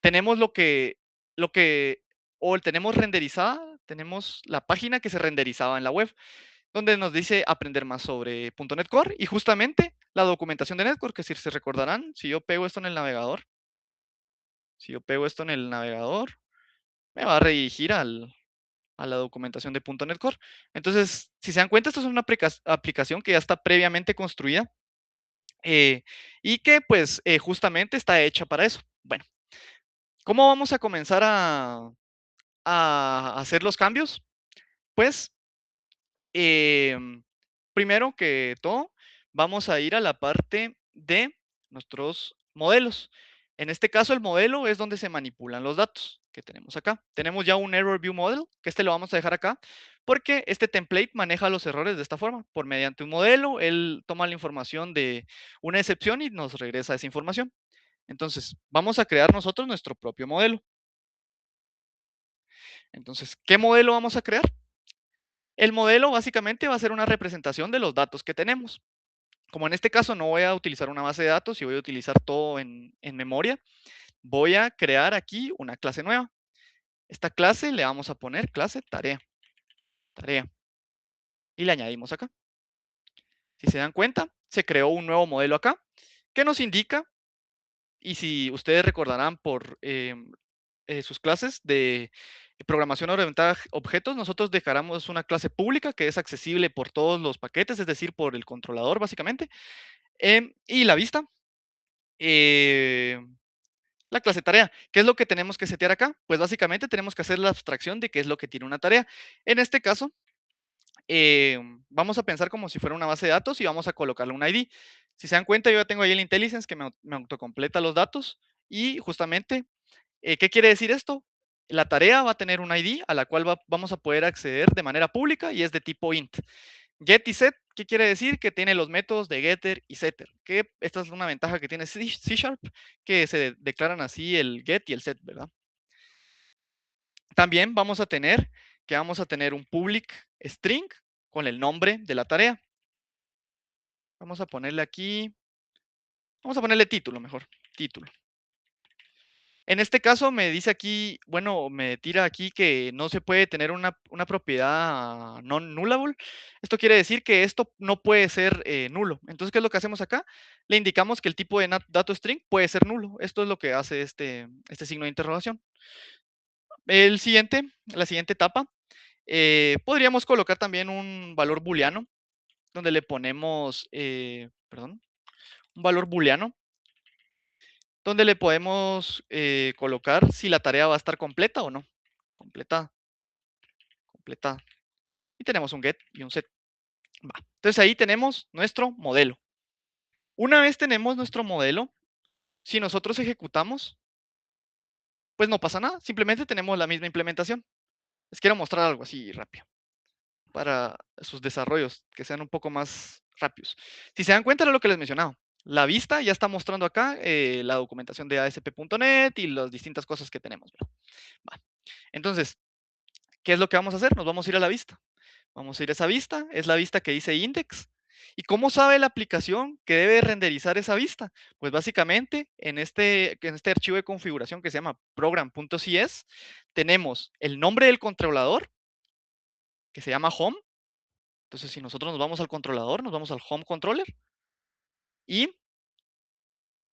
tenemos o tenemos renderizada, tenemos la página que se renderizaba en la web, donde nos dice aprender más sobre .NET Core y justamente la documentación de Netcore, que si se recordarán, si yo pego esto en el navegador, me va a redirigir a la documentación de .NET Core. Entonces, si se dan cuenta, esto es una aplicación que ya está previamente construida eh, y que pues justamente está hecha para eso. Bueno, ¿cómo vamos a comenzar a hacer los cambios? Pues primero que todo, vamos a ir a la parte de nuestros modelos. En este caso, el modelo es donde se manipulan los datos que tenemos acá. Tenemos ya un Error View Model, que este lo vamos a dejar acá, porque este template maneja los errores de esta forma. Por mediante un modelo, él toma la información de una excepción y nos regresa esa información. Entonces, vamos a crear nosotros nuestro propio modelo. Entonces, ¿qué modelo vamos a crear? El modelo básicamente va a ser una representación de los datos que tenemos. Como en este caso no voy a utilizar una base de datos y voy a utilizar todo en memoria, voy a crear aquí una clase nueva. Esta clase le vamos a poner clase tarea, tarea, y le añadimos acá. Si se dan cuenta, se creó un nuevo modelo acá que nos indica, y si ustedes recordarán por sus clases de programación orientada a objetos, nosotros dejaremos una clase pública que es accesible por todos los paquetes, es decir, por el controlador básicamente, y la vista. eh, La clase tarea. ¿Qué es lo que tenemos que setear acá? Pues básicamente tenemos que hacer la abstracción de qué es lo que tiene una tarea. En este caso, vamos a pensar como si fuera una base de datos y vamos a colocarle un ID. Si se dan cuenta, yo ya tengo ahí el IntelliSense que me autocompleta los datos y justamente, ¿qué quiere decir esto? La tarea va a tener un ID a la cual vamos a poder acceder de manera pública y es de tipo int. Get y set, ¿qué quiere decir? Que tiene los métodos de getter y setter, que esta es una ventaja que tiene C Sharp, que se declaran así el get y el set, ¿verdad? También vamos a tener un public string con el nombre de la tarea. Vamos a ponerle aquí, vamos a ponerle título mejor, título. En este caso me dice aquí, bueno, me tira aquí que no se puede tener una propiedad non-nullable. Esto quiere decir que esto no puede ser nulo. Entonces, ¿qué es lo que hacemos acá? Le indicamos que el tipo de dato string puede ser nulo. Esto es lo que hace este signo de interrogación. La siguiente etapa, podríamos colocar también un valor booleano, donde le ponemos, perdón, un valor booleano donde le podemos colocar si la tarea va a estar completa o no. Completada, completada. Y tenemos un get y un set. Va. Entonces ahí tenemos nuestro modelo. Una vez tenemos nuestro modelo, si nosotros ejecutamos, pues no pasa nada. Simplemente tenemos la misma implementación. Les quiero mostrar algo así rápido para sus desarrollos que sean un poco más rápidos. Si se dan cuenta de lo que les mencionaba, la vista ya está mostrando acá la documentación de ASP.NET y las distintas cosas que tenemos. Va. Entonces, ¿qué es lo que vamos a hacer? Nos vamos a ir a la vista. Vamos a ir a esa vista, es la vista que dice index. ¿Y cómo sabe la aplicación que debe renderizar esa vista? Pues básicamente en este archivo de configuración que se llama program.cs tenemos el nombre del controlador que se llama home. Entonces, si nosotros nos vamos al controlador, nos vamos al home controller y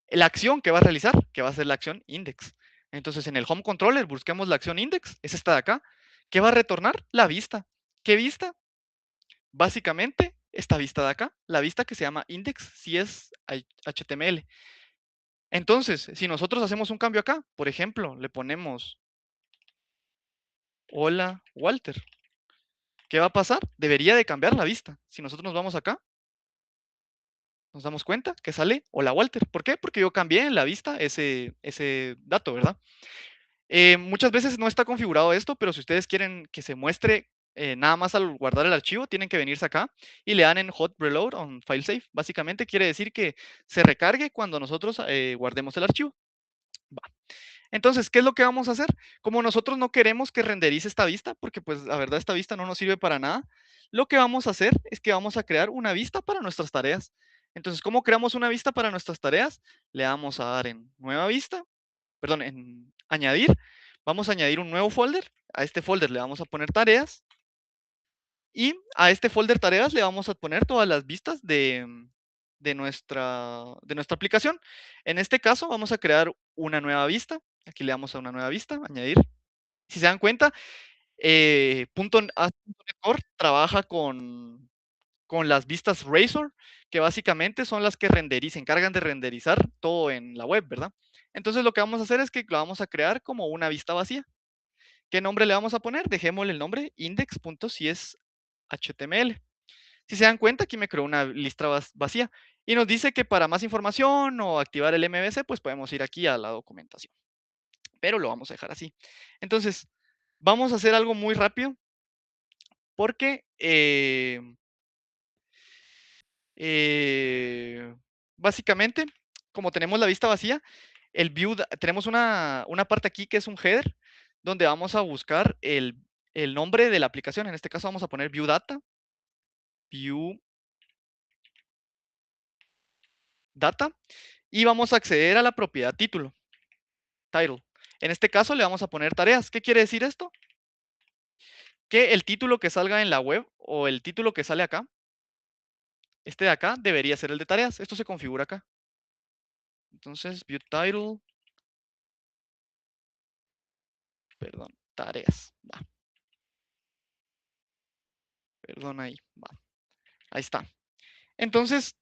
la acción que va a realizar, que va a ser la acción index. Entonces, en el home controller busquemos la acción index, es esta de acá, que va a retornar la vista. ¿Qué vista? Básicamente, esta vista de acá, la vista que se llama index, si es HTML. Entonces, si nosotros hacemos un cambio acá, por ejemplo, le ponemos hola Walter, ¿qué va a pasar? Debería de cambiar la vista. Si nosotros nos vamos acá, nos damos cuenta que sale hola Walter. ¿Por qué? Porque yo cambié en la vista ese dato, ¿verdad? Muchas veces no está configurado esto, pero si ustedes quieren que se muestre nada más al guardar el archivo, tienen que venirse acá y le dan en hot reload on file save. Básicamente quiere decir que se recargue cuando nosotros guardemos el archivo. Va. Entonces, ¿qué es lo que vamos a hacer? Como nosotros no queremos que renderice esta vista, porque pues la verdad esta vista no nos sirve para nada, lo que vamos a hacer es que vamos a crear una vista para nuestras tareas. Entonces, ¿cómo creamos una vista para nuestras tareas? Le vamos a dar en nueva vista, perdón, en añadir. Vamos a añadir un nuevo folder. A este folder le vamos a poner tareas. Y a este folder tareas le vamos a poner todas las vistas de nuestra aplicación. En este caso vamos a crear una nueva vista. Aquí le damos a una nueva vista, añadir. Si se dan cuenta, .NET Core trabaja con las vistas Razor, que básicamente son las que se encargan de renderizar todo en la web, ¿verdad? Entonces lo que vamos a hacer es que lo vamos a crear como una vista vacía. ¿Qué nombre le vamos a poner? Dejémosle el nombre index.cshtml. Si se dan cuenta, aquí me creó una lista vacía y nos dice que para más información o activar el MVC, pues podemos ir aquí a la documentación, pero lo vamos a dejar así. Entonces, vamos a hacer algo muy rápido porque eh, básicamente, como tenemos la vista vacía, el view, tenemos una parte aquí que es un header, donde vamos a buscar el nombre de la aplicación. En este caso vamos a poner view data, view data, y vamos a acceder a la propiedad título, title. En este caso le vamos a poner tareas. ¿Qué quiere decir esto? Que el título que salga en la web o el título que sale acá, este de acá, debería ser el de tareas. Esto se configura acá. Entonces, view title, perdón, tareas. Va, perdón ahí. Va, ahí está. Entonces,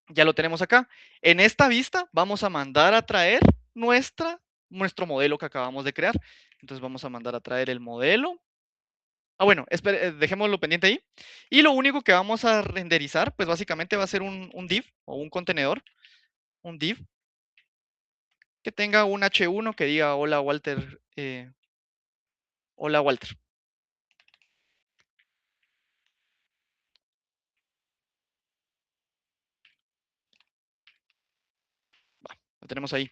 ya lo tenemos acá. En esta vista vamos a mandar a traer nuestro modelo que acabamos de crear. Entonces vamos a mandar a traer el modelo. Bueno, dejémoslo pendiente ahí. Y lo único que vamos a renderizar, pues básicamente va a ser un div o un contenedor, un div que tenga un H1 que diga hola Walter, hola Walter. Va, lo tenemos ahí.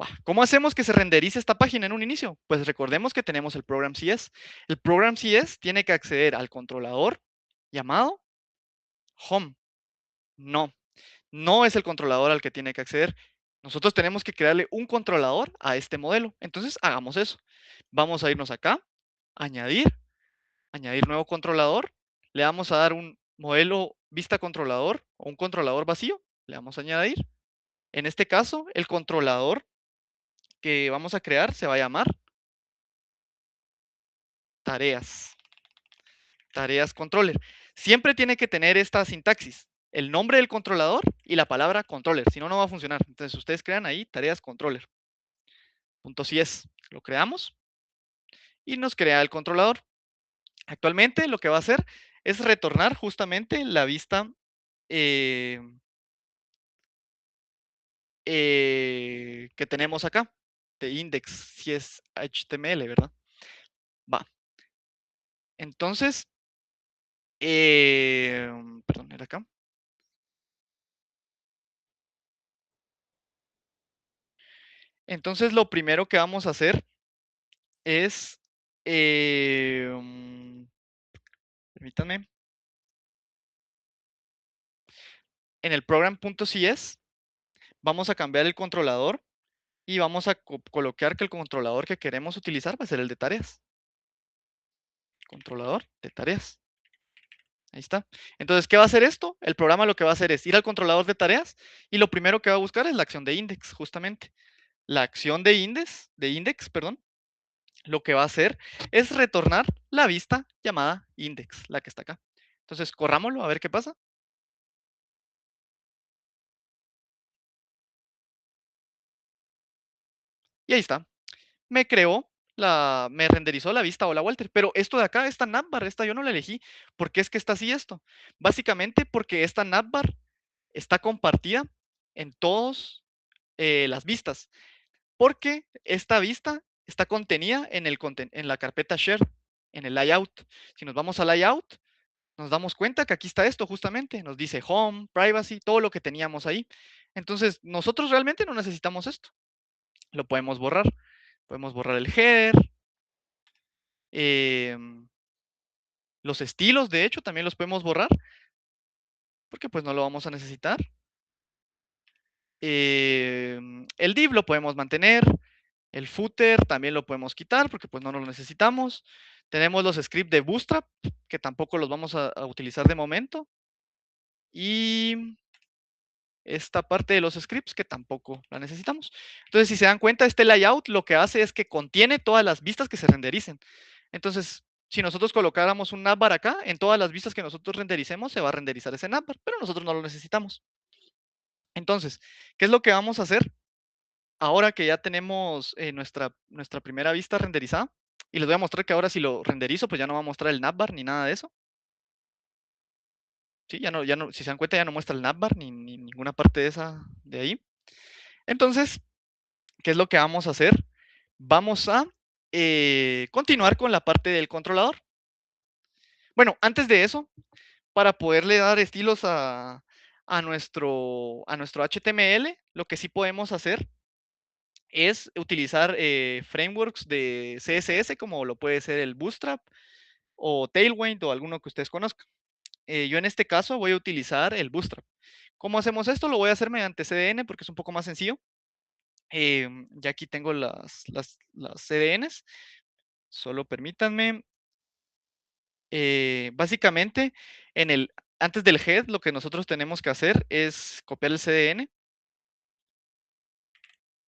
Va, ¿cómo hacemos que se renderice esta página en un inicio? Pues recordemos que tenemos el program CS. El program CS tiene que acceder al controlador llamado home. No, no es el controlador al que tiene que acceder. Nosotros tenemos que crearle un controlador a este modelo. Entonces, hagamos eso. Vamos a irnos acá, añadir, añadir nuevo controlador. Le vamos a dar un modelo vista controlador o un controlador vacío. Le vamos a añadir. En este caso, el controlador que vamos a crear se va a llamar tareas. Tareas controller. Siempre tiene que tener esta sintaxis, el nombre del controlador y la palabra controller, si no, no va a funcionar. Entonces, ustedes crean ahí tareas controller. Punto .cs. Lo creamos y nos crea el controlador. Actualmente lo que va a hacer es retornar justamente la vista eh, que tenemos acá de index, si es HTML, ¿verdad? Va. Entonces, perdón, era acá. Entonces, lo primero que vamos a hacer es, permítanme, en el program.cs vamos a cambiar el controlador y vamos a colocar que el controlador que queremos utilizar va a ser el de tareas. Controlador de tareas. Ahí está. Entonces, ¿qué va a hacer esto? El programa lo que va a hacer es ir al controlador de tareas y lo primero que va a buscar es la acción de index, justamente. La acción de index, perdón, lo que va a hacer es retornar la vista llamada index, la que está acá. Entonces, corrámoslo a ver qué pasa. Y ahí está. Me renderizó la vista Hola Walter, pero esto de acá, esta navbar, esta yo no la elegí. ¿Por qué es que está así esto? Básicamente porque esta navbar está compartida en todas las vistas, porque esta vista está contenida en la carpeta share, en el layout. Si nos vamos al layout, nos damos cuenta que aquí está esto justamente, nos dice home, privacy, todo lo que teníamos ahí. Entonces, nosotros realmente no necesitamos esto. Lo podemos borrar el header, los estilos, de hecho, también los podemos borrar, porque pues no lo vamos a necesitar. El div lo podemos mantener, el footer también lo podemos quitar, porque pues no lo necesitamos. Tenemos los scripts de Bootstrap, que tampoco los vamos a utilizar de momento. Y esta parte de los scripts que tampoco la necesitamos. Entonces, si se dan cuenta, este layout lo que hace es que contiene todas las vistas que se rendericen. Entonces, si nosotros colocáramos un navbar acá, en todas las vistas que nosotros rendericemos, se va a renderizar ese navbar, pero nosotros no lo necesitamos. Entonces, ¿qué es lo que vamos a hacer ahora que ya tenemos nuestra primera vista renderizada? Y les voy a mostrar que ahora si lo renderizo, pues ya no va a mostrar el navbar ni nada de eso. ¿sí? Ya no, si se dan cuenta, ya no muestra el navbar ni ninguna parte de esa de ahí. Entonces, ¿qué es lo que vamos a hacer? Vamos a continuar con la parte del controlador. Bueno, antes de eso, para poderle dar estilos a nuestro HTML, lo que sí podemos hacer es utilizar frameworks de CSS, como lo puede ser el Bootstrap o Tailwind o alguno que ustedes conozcan. Yo en este caso voy a utilizar el Bootstrap. ¿Cómo hacemos esto? Lo voy a hacer mediante CDN porque es un poco más sencillo. Ya aquí tengo las CDNs. Solo permítanme. Básicamente, antes del head, lo que nosotros tenemos que hacer es copiar el CDN.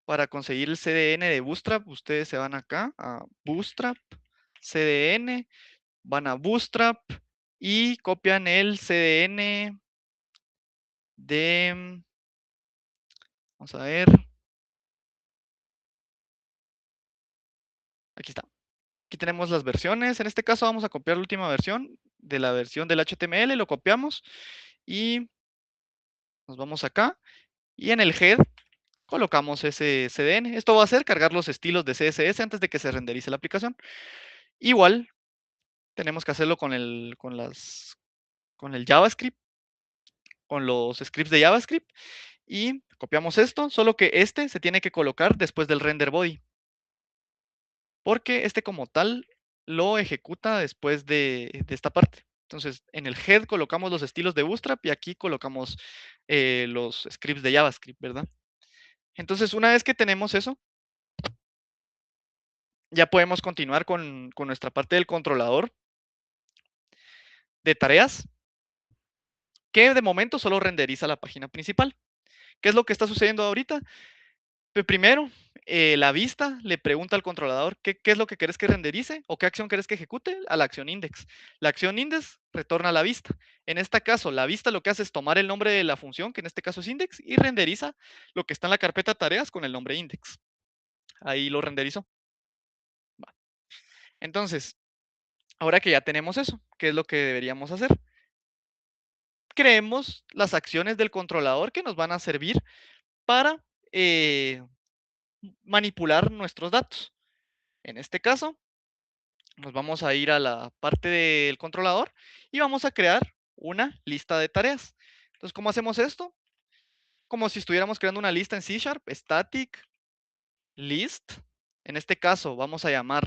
Para conseguir el CDN de Bootstrap, ustedes se van acá a Bootstrap, CDN, van a Bootstrap y copian el CDN de, vamos a ver, aquí está. Aquí tenemos las versiones. En este caso vamos a copiar la última versión de la versión del HTML, lo copiamos y nos vamos acá. Y en el head colocamos ese CDN. Esto va a hacer cargar los estilos de CSS antes de que se renderice la aplicación. Igual tenemos que hacerlo con el JavaScript, con los scripts de JavaScript y copiamos esto, solo que este se tiene que colocar después del render body, porque este como tal lo ejecuta después de esta parte. Entonces, en el head colocamos los estilos de Bootstrap y aquí colocamos los scripts de JavaScript, ¿verdad? Entonces, una vez que tenemos eso, ya podemos continuar con nuestra parte del controlador de tareas, que de momento solo renderiza la página principal. ¿Qué es lo que está sucediendo ahorita? Primero, la vista le pregunta al controlador qué es lo que querés que renderice o qué acción querés que ejecute a la acción index. La acción index retorna a la vista. En este caso, la vista lo que hace es tomar el nombre de la función, que en este caso es index, y renderiza lo que está en la carpeta tareas con el nombre index. Ahí lo renderizó. Va. Entonces, ahora que ya tenemos eso, ¿qué es lo que deberíamos hacer? Creemos las acciones del controlador que nos van a servir para manipular nuestros datos. En este caso, nos vamos a ir a la parte del controlador y vamos a crear una lista de tareas. Entonces, ¿cómo hacemos esto? Como si estuviéramos creando una lista en C Sharp, static list. En este caso, vamos a llamar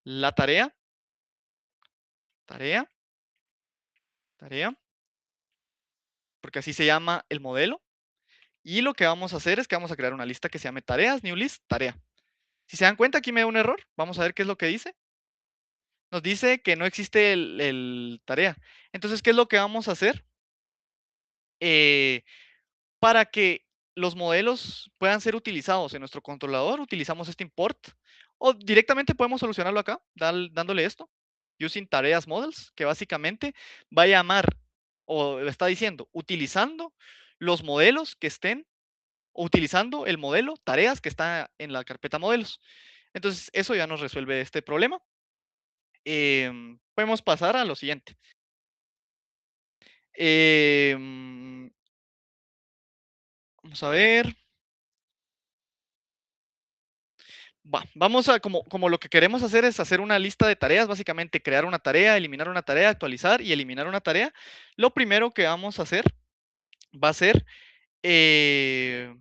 la tarea, tarea, tarea, porque así se llama el modelo. Y lo que vamos a hacer es que vamos a crear una lista que se llame tareas, new list, tarea. Si se dan cuenta, aquí me da un error. Vamos a ver qué es lo que dice. Nos dice que no existe el tarea. Entonces, ¿qué es lo que vamos a hacer? Para que los modelos puedan ser utilizados en nuestro controlador, utilizamos este import o directamente podemos solucionarlo acá, dándole esto, using tareas models, que básicamente va a llamar o está diciendo, utilizando los modelos que estén, o utilizando el modelo tareas que está en la carpeta modelos. Entonces, eso ya nos resuelve este problema. Podemos pasar a lo siguiente. Em, Vamos a ver. Vamos a, como lo que queremos hacer es hacer una lista de tareas, básicamente crear una tarea, eliminar una tarea, actualizar y eliminar una tarea. Lo primero que vamos a hacer va a ser eh,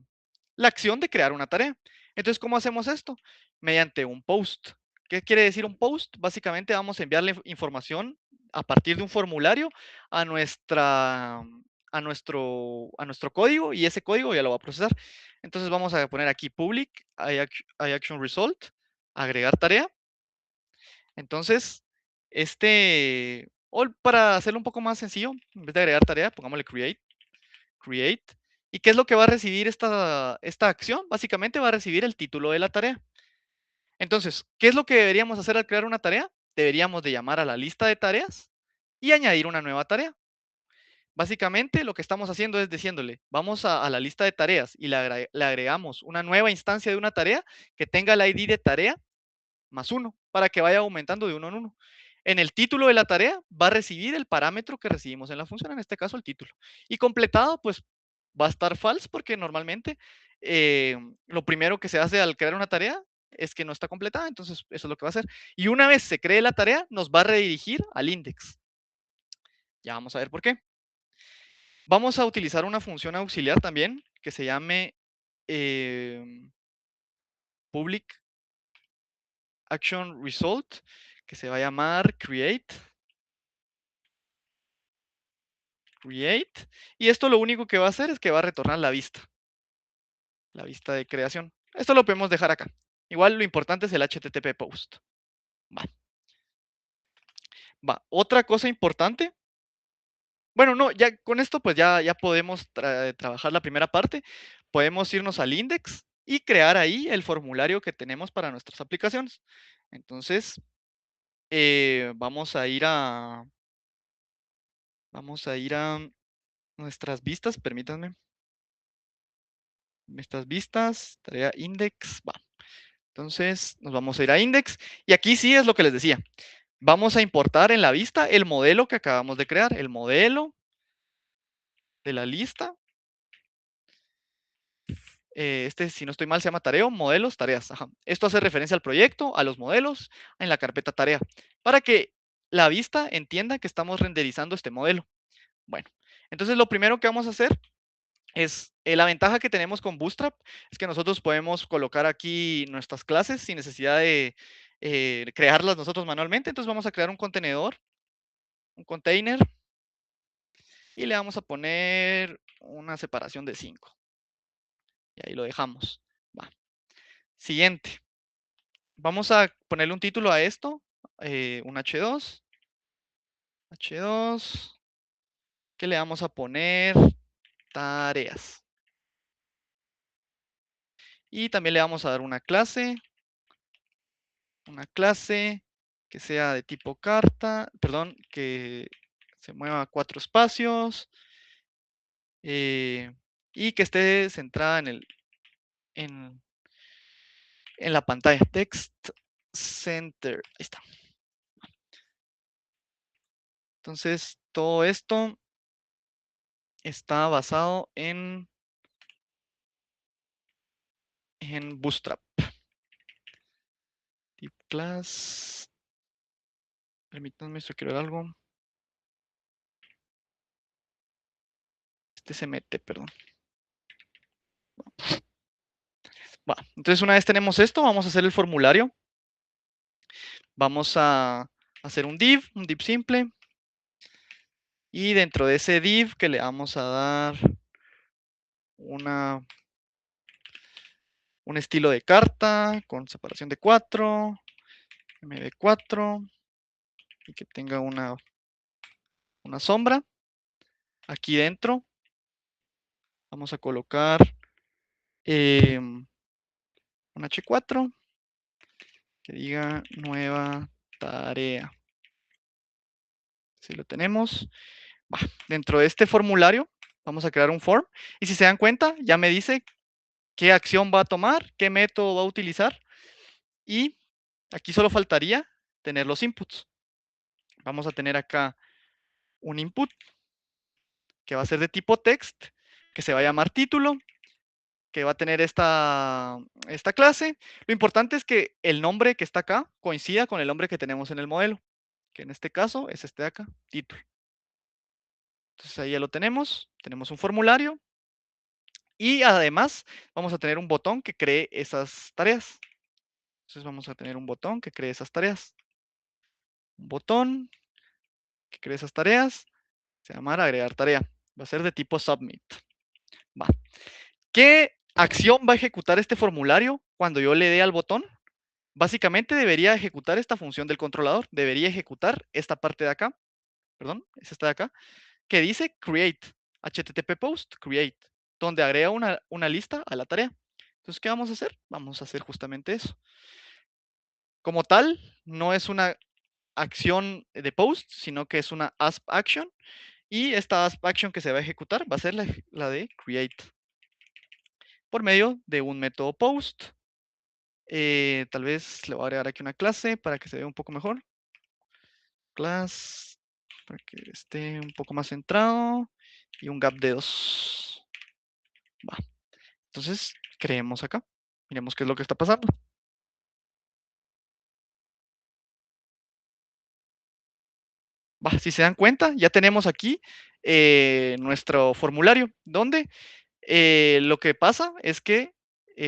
la acción de crear una tarea. Entonces, ¿cómo hacemos esto? Mediante un post. ¿Qué quiere decir un post? Básicamente vamos a enviarle información a partir de un formulario a nuestro código y ese código ya lo va a procesar. Entonces vamos a poner aquí public iAction result, agregar tarea. Entonces, o para hacerlo un poco más sencillo, en vez de agregar tarea, pongámosle create. ¿Y qué es lo que va a recibir esta acción? Básicamente va a recibir el título de la tarea. Entonces, ¿qué es lo que deberíamos hacer al crear una tarea? Deberíamos de llamar a la lista de tareas y añadir una nueva tarea. Básicamente lo que estamos haciendo es diciéndole, vamos a la lista de tareas y le agregamos una nueva instancia de una tarea que tenga el ID de tarea más uno para que vaya aumentando de uno en uno. En el título de la tarea va a recibir el parámetro que recibimos en la función, en este caso el título. Y completado, pues va a estar false porque normalmente lo primero que se hace al crear una tarea es que no está completada, entonces eso es lo que va a hacer. Y una vez se cree la tarea, nos va a redirigir al index. Ya vamos a ver por qué. Vamos a utilizar una función auxiliar también que se llame public action result, que se va a llamar create. Y esto lo único que va a hacer es que va a retornar la vista de creación. Esto lo podemos dejar acá. Igual lo importante es el HTTP post. Va, va. Otra cosa importante. Bueno, no, ya con esto pues ya podemos trabajar la primera parte. Podemos irnos al index y crear ahí el formulario que tenemos para nuestras aplicaciones. Entonces, vamos a ir a nuestras vistas, permítanme. Estas vistas, tarea index, va. Entonces nos vamos a ir a index y aquí sí es lo que les decía. Vamos a importar en la vista el modelo que acabamos de crear, el modelo de la lista. Este, si no estoy mal, se llama tarea, modelos, tareas. Ajá. Esto hace referencia al proyecto, a los modelos, en la carpeta tarea, para que la vista entienda que estamos renderizando este modelo. Bueno, entonces lo primero que vamos a hacer es la ventaja que tenemos con Bootstrap es que nosotros podemos colocar aquí nuestras clases sin necesidad de crearlas nosotros manualmente. Entonces vamos a crear un contenedor, un container, y le vamos a poner una separación de 5. Y ahí lo dejamos. Va. Siguiente. Vamos a ponerle un título a esto, un H2. H2, que le vamos a poner tareas. Y también le vamos a dar una clase que sea de tipo carta, perdón, que se mueva 4 espacios y que esté centrada en, en la pantalla. Text Center. Ahí está. Entonces, todo esto está basado en Bootstrap. Tip class. Permítanme, esto quiero ver algo. Este se mete, perdón. Va. Entonces, una vez tenemos esto, vamos a hacer el formulario. Vamos a hacer un div simple. Y dentro de ese div que le vamos a dar un estilo de carta con separación de 4, MD4, y que tenga una sombra. Aquí dentro vamos a colocar un H4 que diga nueva tarea. Si lo tenemos. Va. Dentro de este formulario vamos a crear un form. Y si se dan cuenta, ya me dice qué acción va a tomar, qué método va a utilizar. Y aquí solo faltaría tener los inputs. Vamos a tener acá un input que va a ser de tipo text, que se va a llamar título, que va a tener esta clase. Lo importante es que el nombre que está acá coincida con el nombre que tenemos en el modelo, que en este caso es este de acá, título. Entonces ahí ya lo tenemos un formulario y además vamos a tener un botón que cree esas tareas. Entonces vamos a tener un botón que cree esas tareas. Un botón que cree esas tareas se llama agregar tarea. Va a ser de tipo submit. Va. ¿Qué acción va a ejecutar este formulario cuando yo le dé al botón? Básicamente debería ejecutar esta función del controlador. Debería ejecutar esta parte de acá. Perdón, es esta de acá. Que dice create. HTTP post create. Donde agrega una lista a la tarea. Entonces, ¿qué vamos a hacer? Vamos a hacer justamente eso. Como tal, no es una acción de post, sino que es una ASP action. Y esta ASP action que se va a ejecutar va a ser la de create. Por medio de un método post. Tal vez le voy a agregar aquí una clase para que se vea un poco mejor. class, para que esté un poco más centrado, y un gap de 2. Va. Entonces, creemos acá. Miremos qué es lo que está pasando. Va, si se dan cuenta, ya tenemos aquí nuestro formulario, donde lo que pasa es que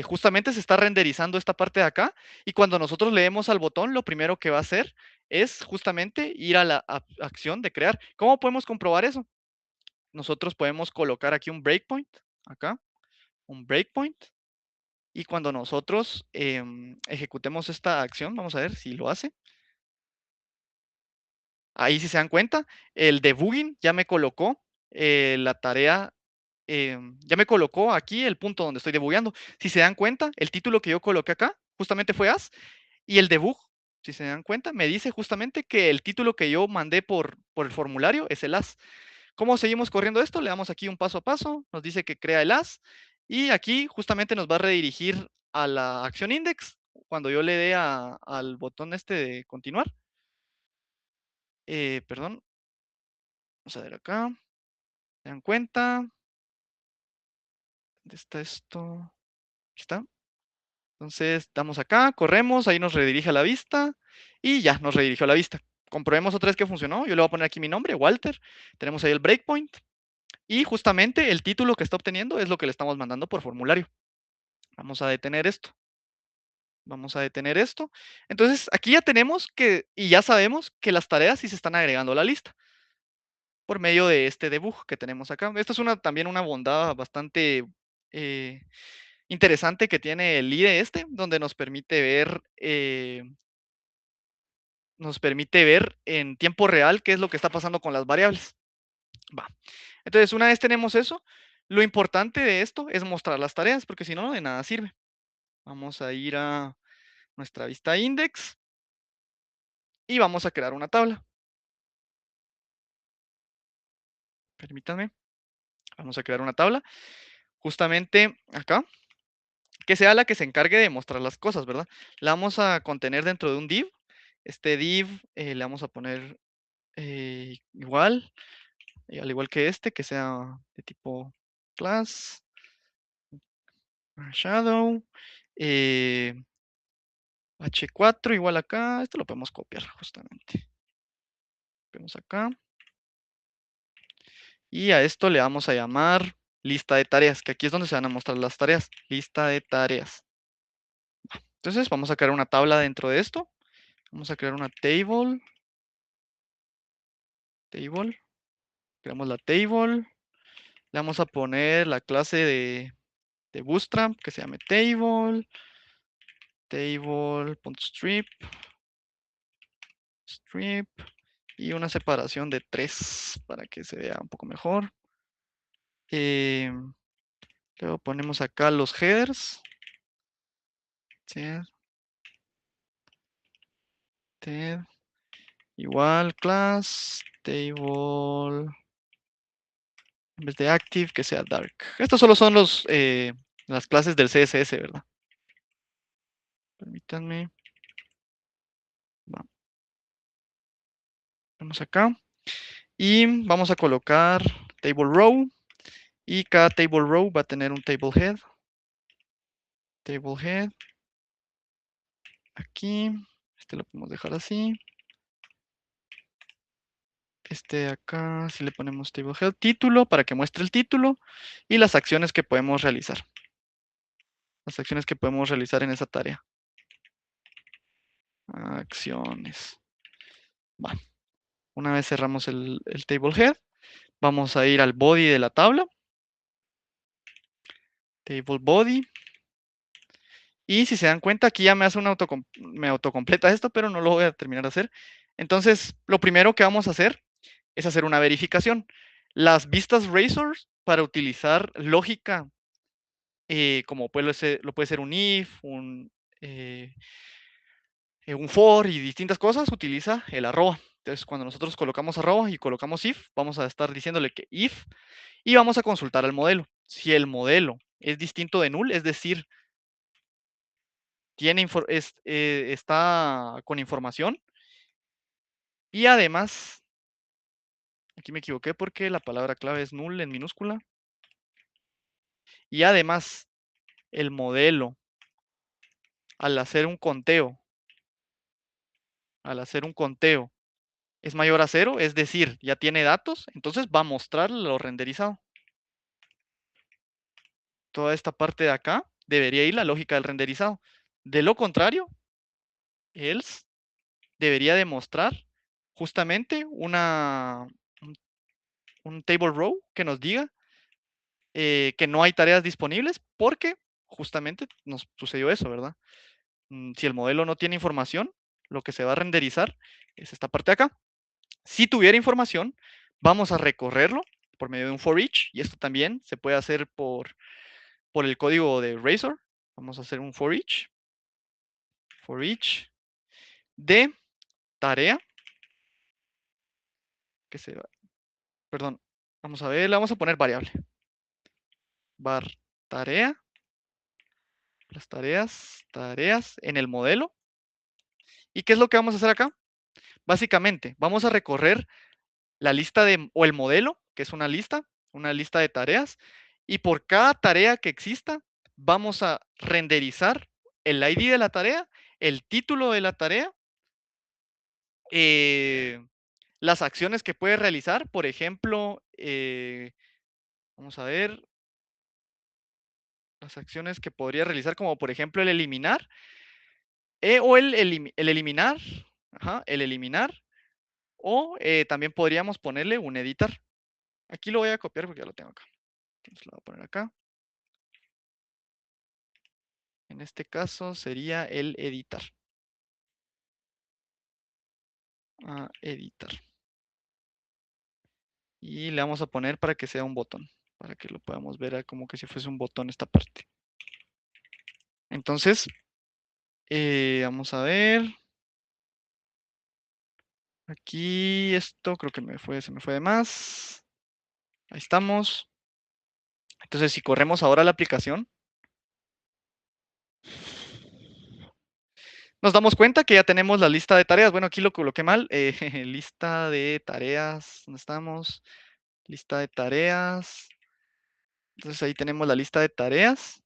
justamente se está renderizando esta parte de acá, y cuando nosotros leemos al botón, lo primero que va a hacer es justamente ir a la acción de crear. ¿Cómo podemos comprobar eso? Nosotros podemos colocar aquí un breakpoint, acá, un breakpoint, y cuando nosotros ejecutemos esta acción, vamos a ver si lo hace. Ahí, si se dan cuenta, el debugging ya me colocó la tarea, ya me colocó aquí el punto donde estoy debugueando. Si se dan cuenta, el título que yo coloqué acá justamente fue as, y el debug, si se dan cuenta, me dice justamente que el título que yo mandé por el formulario es el as. ¿Cómo seguimos corriendo esto? Le damos aquí un paso a paso, nos dice que crea el as, y aquí justamente nos va a redirigir a la acción index. Cuando yo le dé al botón este de continuar, perdón, vamos a ver acá, ¿se dan cuenta? ¿Dónde está esto? Aquí está. Entonces, damos acá, corremos, ahí nos redirige a la vista, y ya, nos redirigió a la vista. Comprobemos otra vez que funcionó. Yo le voy a poner aquí mi nombre, Walter. Tenemos ahí el breakpoint, y justamente el título que está obteniendo es lo que le estamos mandando por formulario. Vamos a detener esto. Vamos a detener esto. Entonces, aquí ya tenemos que, y ya sabemos que las tareas sí se están agregando a la lista por medio de este debug que tenemos acá. Esto es también una bondad bastante eh, interesante que tiene el IDE este, donde nos permite ver en tiempo real qué es lo que está pasando con las variables. Va. Entonces, una vez tenemos eso, lo importante de esto es mostrar las tareas, porque si no, de nada sirve. Vamos a ir a nuestra vista index y vamos a crear una tabla. Permítanme. Vamos a crear una tabla, justamente acá, que sea la que se encargue de mostrar las cosas, ¿verdad? La vamos a contener dentro de un div. Este div le vamos a poner igual, al igual que este, que sea de tipo class, shadow, h4 igual acá. Esto lo podemos copiar justamente. Vemos acá. Y a esto le vamos a llamar lista de tareas, que aquí es donde se van a mostrar las tareas. Lista de tareas. Entonces vamos a crear una tabla dentro de esto. Vamos a crear una table. Creamos la table. Le vamos a poner la clase de Bootstrap que se llame table. Table.strip. Strip. Y una separación de 3 para que se vea un poco mejor. Luego ponemos acá los headers. Igual class table, en vez de active, que sea dark. Estos solo son las clases del CSS, ¿verdad? Permítanme. Vamos acá. Y vamos a colocar table row. Y cada table row va a tener un table head. Table head. Aquí. Este lo podemos dejar así. Este acá, si le ponemos table head, título, para que muestre el título. Y las acciones que podemos realizar. Las acciones que podemos realizar en esa tarea. Acciones. Va. Una vez cerramos el table head, vamos a ir al body de la tabla. Table body. Y si se dan cuenta, aquí ya me hace me autocompleta esto, pero no lo voy a terminar de hacer. Entonces, lo primero que vamos a hacer es hacer una verificación. Las vistas razors, para utilizar lógica, como lo puede ser un if, un for y distintas cosas, utiliza el arroba. Entonces, cuando nosotros colocamos arroba y colocamos if, vamos a estar diciéndole que if, y vamos a consultar al modelo. Si el modelo es distinto de null, es decir, está con información, Y además, aquí me equivoqué porque la palabra clave es null en minúscula. Y además, el modelo, al hacer un conteo, es mayor a 0, es decir, ya tiene datos, entonces va a mostrar lo renderizado. Toda esta parte de acá debería ir la lógica del renderizado. De lo contrario, else debería demostrar justamente un table row que nos diga que no hay tareas disponibles porque justamente nos sucedió eso, ¿verdad? Si el modelo no tiene información, lo que se va a renderizar es esta parte de acá. Si tuviera información, vamos a recorrerlo por medio de un for each, y esto también se puede hacer por el código de Razor. Vamos a hacer un for each de tarea, que se va, perdón, vamos a ver, le vamos a poner variable, var tarea, las tareas en el modelo. ¿Y qué es lo que vamos a hacer acá? Básicamente, vamos a recorrer la lista o el modelo, que es una lista de tareas, y por cada tarea que exista, vamos a renderizar el ID de la tarea, el título de la tarea, las acciones que puede realizar, por ejemplo, vamos a ver, las acciones que podría realizar, como por ejemplo el eliminar, o el eliminar, el eliminar, o también podríamos ponerle un editar. Aquí lo voy a copiar porque ya lo tengo acá. Entonces lo voy a poner acá. En este caso sería el editar. A editar. Y le vamos a poner para que sea un botón, para que lo podamos ver como que si fuese un botón esta parte. Entonces, vamos a ver. Aquí esto creo que se me fue de más. Ahí estamos. Entonces, si corremos ahora la aplicación, nos damos cuenta que ya tenemos la lista de tareas. Bueno, aquí lo coloqué mal. Lista de tareas. ¿Dónde estamos? Lista de tareas. Entonces ahí tenemos la lista de tareas.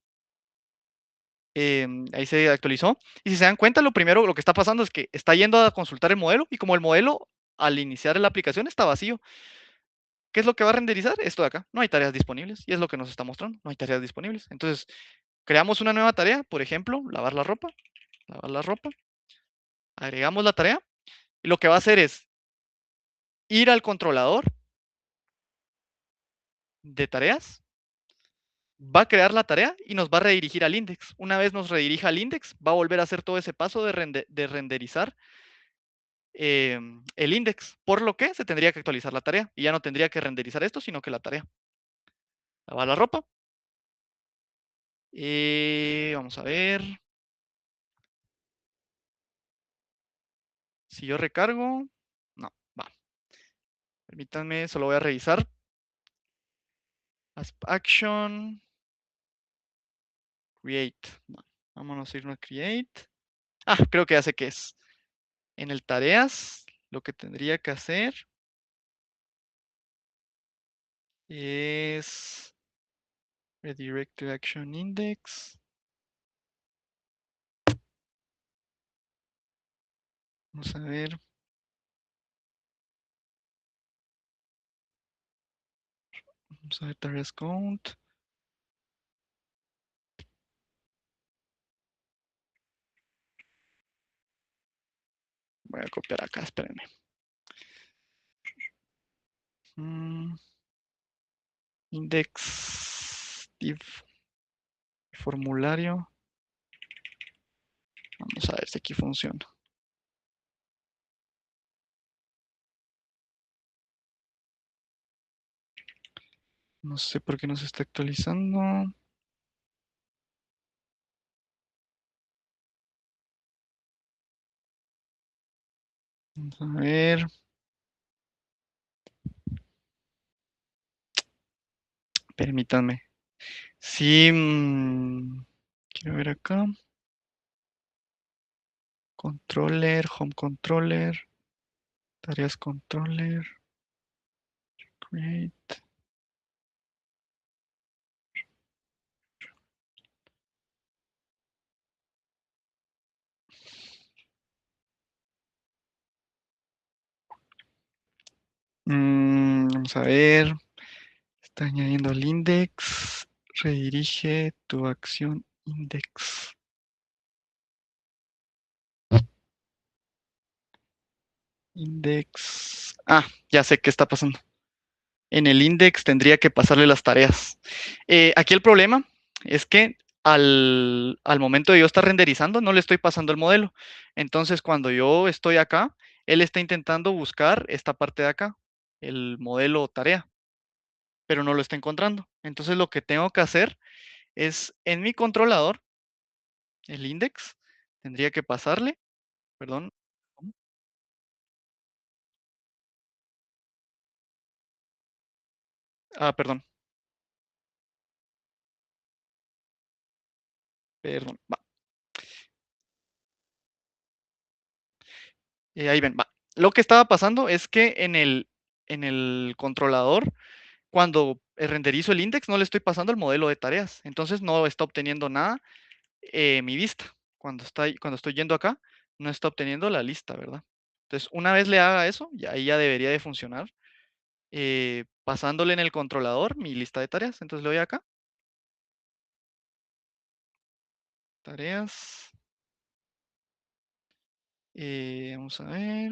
Ahí se actualizó. Y si se dan cuenta, lo que está pasando es que está yendo a consultar el modelo y como el modelo al iniciar la aplicación está vacío, ¿qué es lo que va a renderizar? Esto de acá. No hay tareas disponibles y es lo que nos está mostrando. No hay tareas disponibles. Entonces, creamos una nueva tarea, por ejemplo, lavar la ropa. Lavar la ropa. Agregamos la tarea y lo que va a hacer es ir al controlador de tareas, va a crear la tarea y nos va a redirigir al index. Una vez nos redirija al index, va a volver a hacer todo ese paso de renderizar el index, por lo que se tendría que actualizar la tarea y ya no tendría que renderizar esto, sino que la tarea. Lavar la ropa. Vamos a ver. Si yo recargo, no, va. Permítanme, solo voy a revisar. Asp action. Create. No, vámonos a irnos a create. Ah, creo que ya sé qué es. En el tareas, lo que tendría que hacer es redirect to action index. Vamos a ver. Vamos a ver tareas count. Voy a copiar acá, espérenme. Index div formulario. Vamos a ver si aquí funciona. No sé por qué no se está actualizando. Vamos a ver. Permítanme. Sí, quiero ver acá. Controller, home controller, Tareas controller. Create. Vamos a ver. Está añadiendo el index. Redirige tu acción index. Index. Ah, ya sé qué está pasando. En el index tendría que pasarle las tareas. Aquí el problema es que al momento de yo estar renderizando, no le estoy pasando el modelo. Entonces, cuando yo estoy acá, él está intentando buscar esta parte de acá, el modelo tarea, pero no lo está encontrando. Entonces, lo que tengo que hacer es en mi controlador, el index, tendría que pasarle, perdón. Ah, perdón, perdón. Va. Ahí ven, va. Lo que estaba pasando es que en el controlador, cuando renderizo el index, no le estoy pasando el modelo de tareas. Entonces no está obteniendo nada mi vista. Cuando estoy yendo acá, no está obteniendo la lista, ¿verdad? Entonces, una vez le haga eso, ya ahí ya debería de funcionar. Pasándole en el controlador mi lista de tareas. Entonces le doy acá, tareas. Vamos a ver.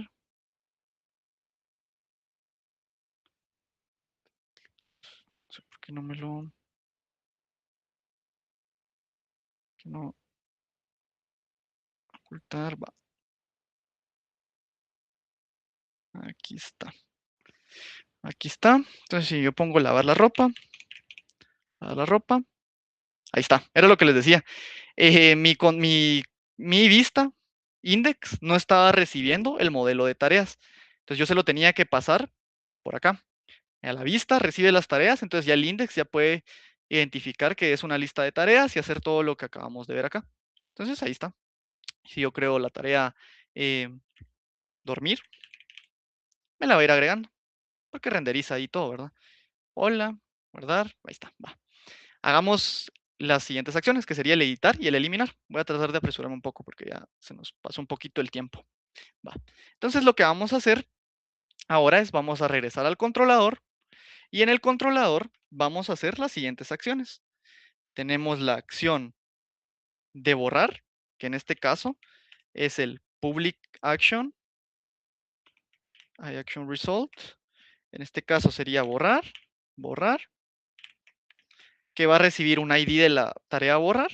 No sé por qué no me lo. No ocultar. Va. Aquí está. Aquí está. Entonces, si yo pongo lavar la ropa, ahí está. Era lo que les decía. Mi vista index no estaba recibiendo el modelo de tareas. Entonces, yo se lo tenía que pasar por acá. A la vista recibe las tareas, entonces ya el index ya puede identificar que es una lista de tareas y hacer todo lo que acabamos de ver acá. Entonces, ahí está. Si yo creo la tarea eh, dormir, me la va a ir agregando, porque renderiza ahí todo, ¿verdad? Hola, guardar, ahí está, va. Hagamos las siguientes acciones, que sería el editar y el eliminar. Voy a tratar de apresurarme un poco porque ya se nos pasó un poquito el tiempo. Va. Entonces lo que vamos a hacer ahora es vamos a regresar al controlador y en el controlador vamos a hacer las siguientes acciones. Tenemos la acción de borrar, que en este caso es el public action, action result. En este caso sería borrar, borrar, que va a recibir un ID de la tarea borrar.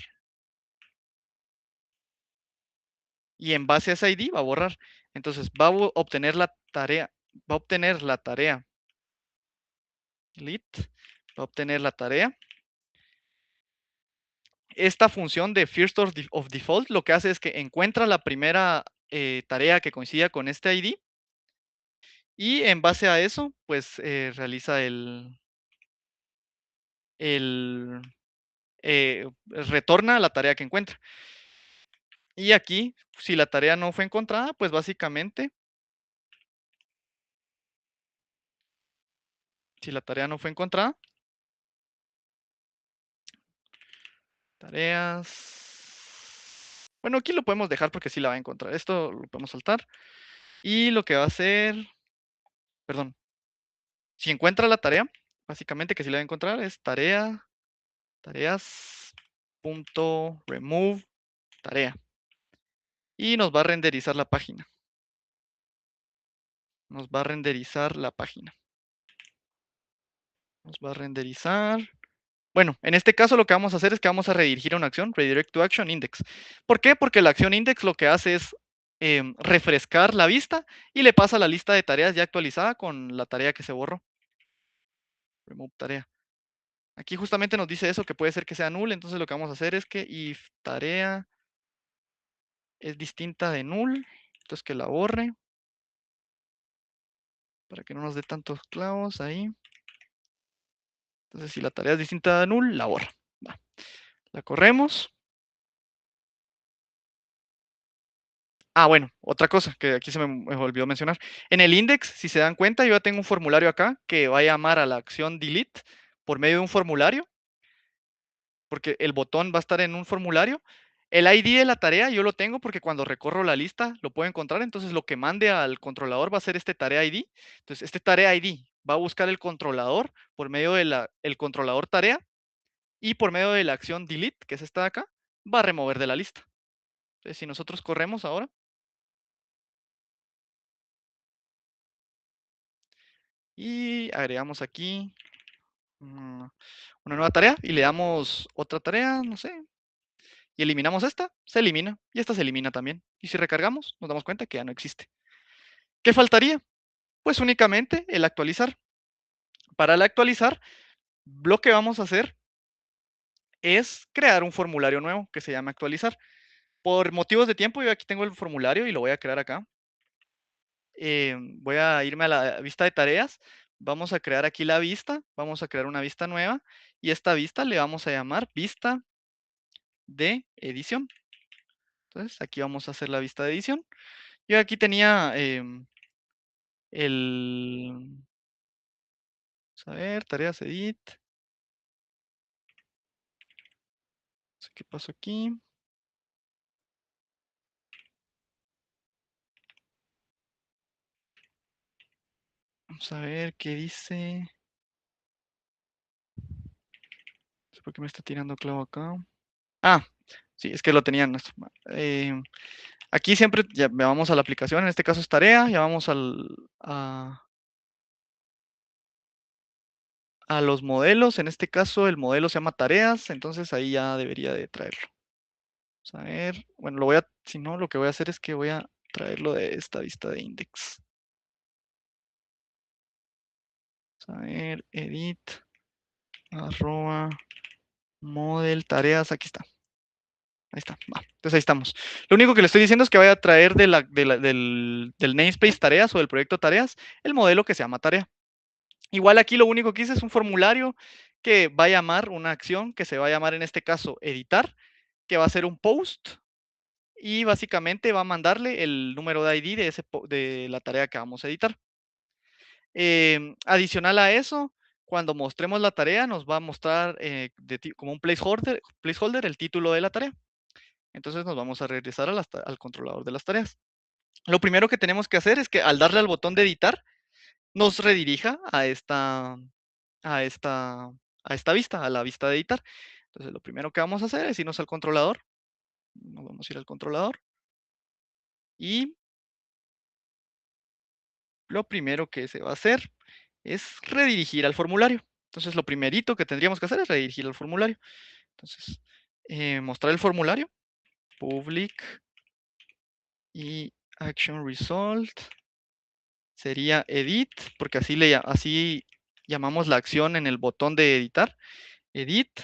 Y en base a ese ID va a borrar. Entonces va a obtener va a obtener la tarea lit, va a obtener la tarea. Esta función de first of default lo que hace es que encuentra la primera tarea que coincida con este ID y en base a eso, pues realiza el retorna la tarea que encuentra. Y aquí, si la tarea no fue encontrada, pues básicamente, si la tarea no fue encontrada, tareas. Bueno, aquí lo podemos dejar porque sí la va a encontrar. Esto lo podemos saltar. Y lo que va a hacer, perdón, si encuentra la tarea, básicamente que sí la va a encontrar es tareas.remove tarea. Y nos va a renderizar la página. Nos va a renderizar la página. Nos va a renderizar. Bueno, en este caso lo que vamos a hacer es que vamos a redirigir a una acción, redirect to action index. ¿Por qué? Porque la acción index lo que hace es refrescar la vista y le pasa la lista de tareas ya actualizada con la tarea que se borró. Remove tarea. Aquí justamente nos dice eso, que puede ser que sea null, entonces lo que vamos a hacer es que if tarea es distinta de null, entonces que la borre, para que no nos dé tantos clavos ahí. Entonces si la tarea es distinta de null, la borra. Va. La corremos. Bueno, otra cosa que aquí me olvidó mencionar. En el index, si se dan cuenta, yo ya tengo un formulario acá que va a llamar a la acción delete por medio de un formulario, porque el botón va a estar en un formulario. El ID de la tarea yo lo tengo porque cuando recorro la lista lo puedo encontrar, entonces lo que mande al controlador va a ser este tarea ID. Entonces, este tarea ID va a buscar el controlador por medio de el controlador tarea y por medio de la acción delete, que es esta de acá, va a remover de la lista. Entonces, si nosotros corremos ahora y agregamos aquí una nueva tarea y le damos otra tarea, no sé, y eliminamos esta, se elimina y esta se elimina también. Y si recargamos, nos damos cuenta que ya no existe. ¿Qué faltaría? Pues únicamente el actualizar. Para el actualizar, lo que vamos a hacer es crear un formulario nuevo que se llama actualizar. Por motivos de tiempo, yo aquí tengo el formulario y lo voy a crear acá. Voy a irme a la vista de tareas. Vamos a crear aquí la vista. Vamos a crear una vista nueva. Y esta vista le vamos a llamar vista de edición. Entonces, aquí vamos a hacer la vista de edición. Yo aquí tenía el... Vamos a ver, tareas edit. No sé qué pasó aquí. Vamos a ver qué dice. No sé por qué me está tirando clavo acá. Ah, sí, es que lo tenían. Aquí siempre ya vamos a la aplicación, en este caso es tarea, ya vamos a los modelos, en este caso el modelo se llama tareas, entonces ahí ya debería de traerlo. Vamos a ver, bueno, si no, lo que voy a hacer es que voy a traerlo de esta vista de index. Vamos a ver, edit, arroba, model, tareas, aquí está. Ahí está, va. Entonces ahí estamos. Lo único que le estoy diciendo es que vaya a traer del namespace tareas o del proyecto tareas el modelo que se llama tarea. Igual aquí lo único que hice es un formulario que va a llamar una acción que se va a llamar en este caso editar, que va a ser un post y básicamente va a mandarle el número de ID de la tarea que vamos a editar. Adicional a eso, cuando mostremos la tarea, nos va a mostrar como un placeholder el título de la tarea. Entonces nos vamos a regresar al controlador de las tareas. Lo primero que tenemos que hacer es que al darle al botón de editar, nos redirija a esta, a esta vista, a la vista de editar. Entonces lo primero que vamos a hacer es irnos al controlador. Nos vamos a ir al controlador. Y lo primero que se va a hacer es redirigir al formulario. Entonces lo primerito que tendríamos que hacer es redirigir al formulario. Entonces, mostrar el formulario. Public y action result sería edit, porque así llamamos la acción en el botón de editar. Edit.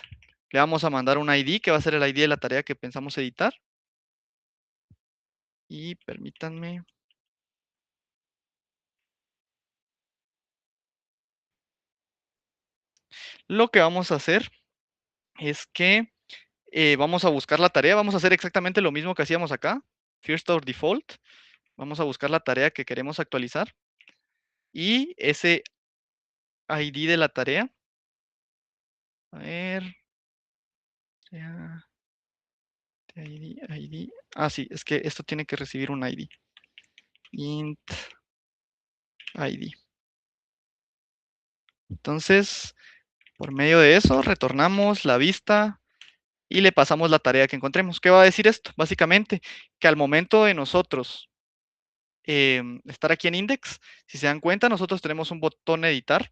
Le vamos a mandar un ID que va a ser el ID de la tarea que pensamos editar. Y permítanme. Lo que vamos a hacer es que vamos a buscar la tarea. Vamos a hacer exactamente lo mismo que hacíamos acá. First or default. Vamos a buscar la tarea que queremos actualizar. Y ese ID de la tarea. A ver. ID. Ah, sí, es que esto tiene que recibir un ID. Int ID. Entonces, por medio de eso, retornamos la vista y le pasamos la tarea que encontremos. ¿Qué va a decir esto? Básicamente, que al momento de nosotros estar aquí en index, si se dan cuenta, nosotros tenemos un botón editar.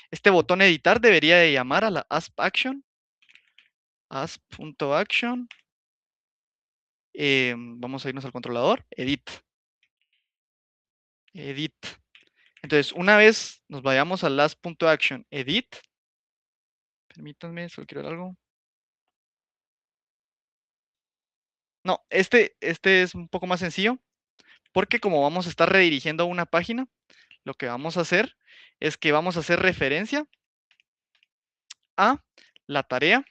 Este botón editar debería de llamar a la asp action, asp.action. Vamos a irnos al controlador, edit. Edit. Entonces, una vez nos vayamos al last.action, edit. Permítanme, solo quiero ver algo. No, este es un poco más sencillo, porque como vamos a estar redirigiendo a una página, lo que vamos a hacer es que vamos a hacer referencia a la tarea.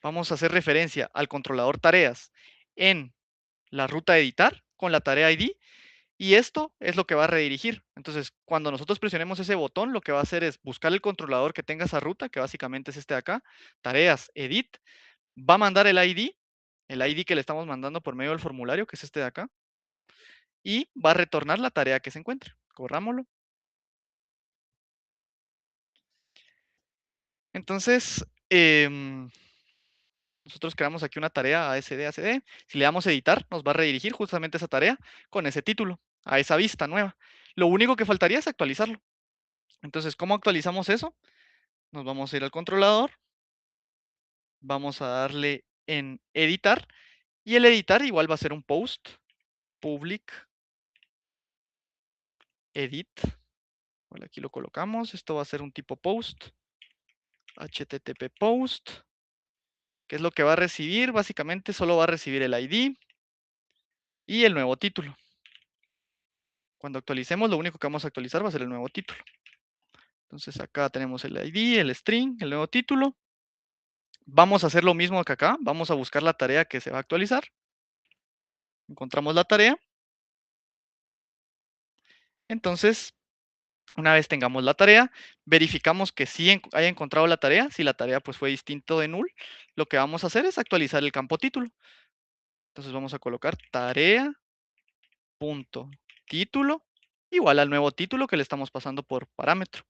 Vamos a hacer referencia al controlador tareas en la ruta editar con la tarea ID y esto es lo que va a redirigir. Entonces, cuando nosotros presionemos ese botón, lo que va a hacer es buscar el controlador que tenga esa ruta, que básicamente es este de acá, tareas, edit, va a mandar el ID que le estamos mandando por medio del formulario, que es este de acá, y va a retornar la tarea que se encuentre. Corrámoslo. Entonces, nosotros creamos aquí una tarea ASD, ACD. Si le damos editar, nos va a redirigir justamente esa tarea con ese título, a esa vista nueva. Lo único que faltaría es actualizarlo. Entonces, ¿cómo actualizamos eso? Nos vamos a ir al controlador, vamos a darle en editar y el editar igual va a ser un post, public, edit. Bueno, aquí lo colocamos, esto va a ser un tipo post, http post, que es lo que va a recibir, básicamente solo va a recibir el ID y el nuevo título. Cuando actualicemos, lo único que vamos a actualizar va a ser el nuevo título. Entonces acá tenemos el ID, el string, el nuevo título. Vamos a hacer lo mismo que acá, vamos a buscar la tarea que se va a actualizar. Encontramos la tarea. Entonces, una vez tengamos la tarea, verificamos que sí haya encontrado la tarea. Si la tarea pues fue distinto de null, lo que vamos a hacer es actualizar el campo título. Entonces vamos a colocar tarea.título igual al nuevo título que le estamos pasando por parámetro.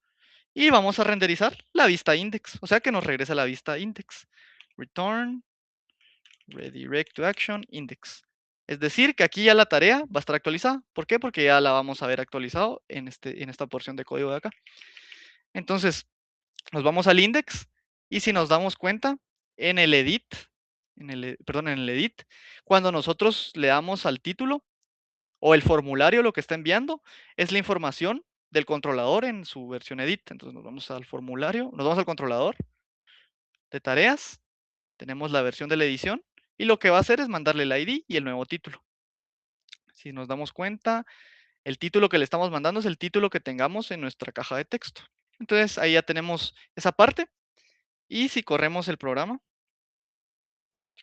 Y vamos a renderizar la vista index, o sea que nos regresa la vista index. Return redirect to action index. Es decir, que aquí ya la tarea va a estar actualizada. ¿Por qué? Porque ya la vamos a ver actualizado en esta porción de código de acá. Entonces, nos vamos al index y si nos damos cuenta, en el edit, perdón, en el edit, cuando nosotros le damos al título o el formulario, lo que está enviando es la información del controlador en su versión edit. Entonces nos vamos al formulario, nos vamos al controlador de tareas, tenemos la versión de la edición y lo que va a hacer es mandarle el ID y el nuevo título. Si nos damos cuenta, el título que le estamos mandando es el título que tengamos en nuestra caja de texto. Entonces ahí ya tenemos esa parte. Y si corremos el programa,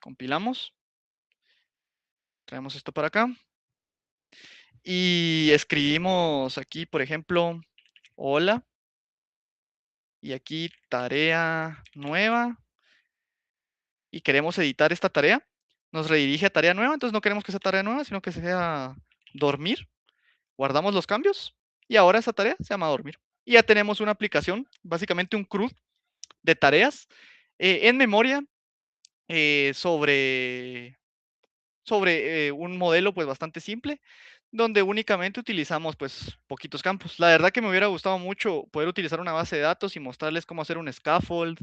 compilamos, traemos esto para acá y escribimos aquí, por ejemplo, hola, y aquí tarea nueva, y queremos editar esta tarea, nos redirige a tarea nueva, entonces no queremos que sea tarea nueva, sino que sea dormir. Guardamos los cambios y ahora esa tarea se llama dormir. Y ya tenemos una aplicación, básicamente un CRUD de tareas en memoria sobre un modelo pues bastante simple, donde únicamente utilizamos pues poquitos campos. La verdad que me hubiera gustado mucho poder utilizar una base de datos y mostrarles cómo hacer un scaffold,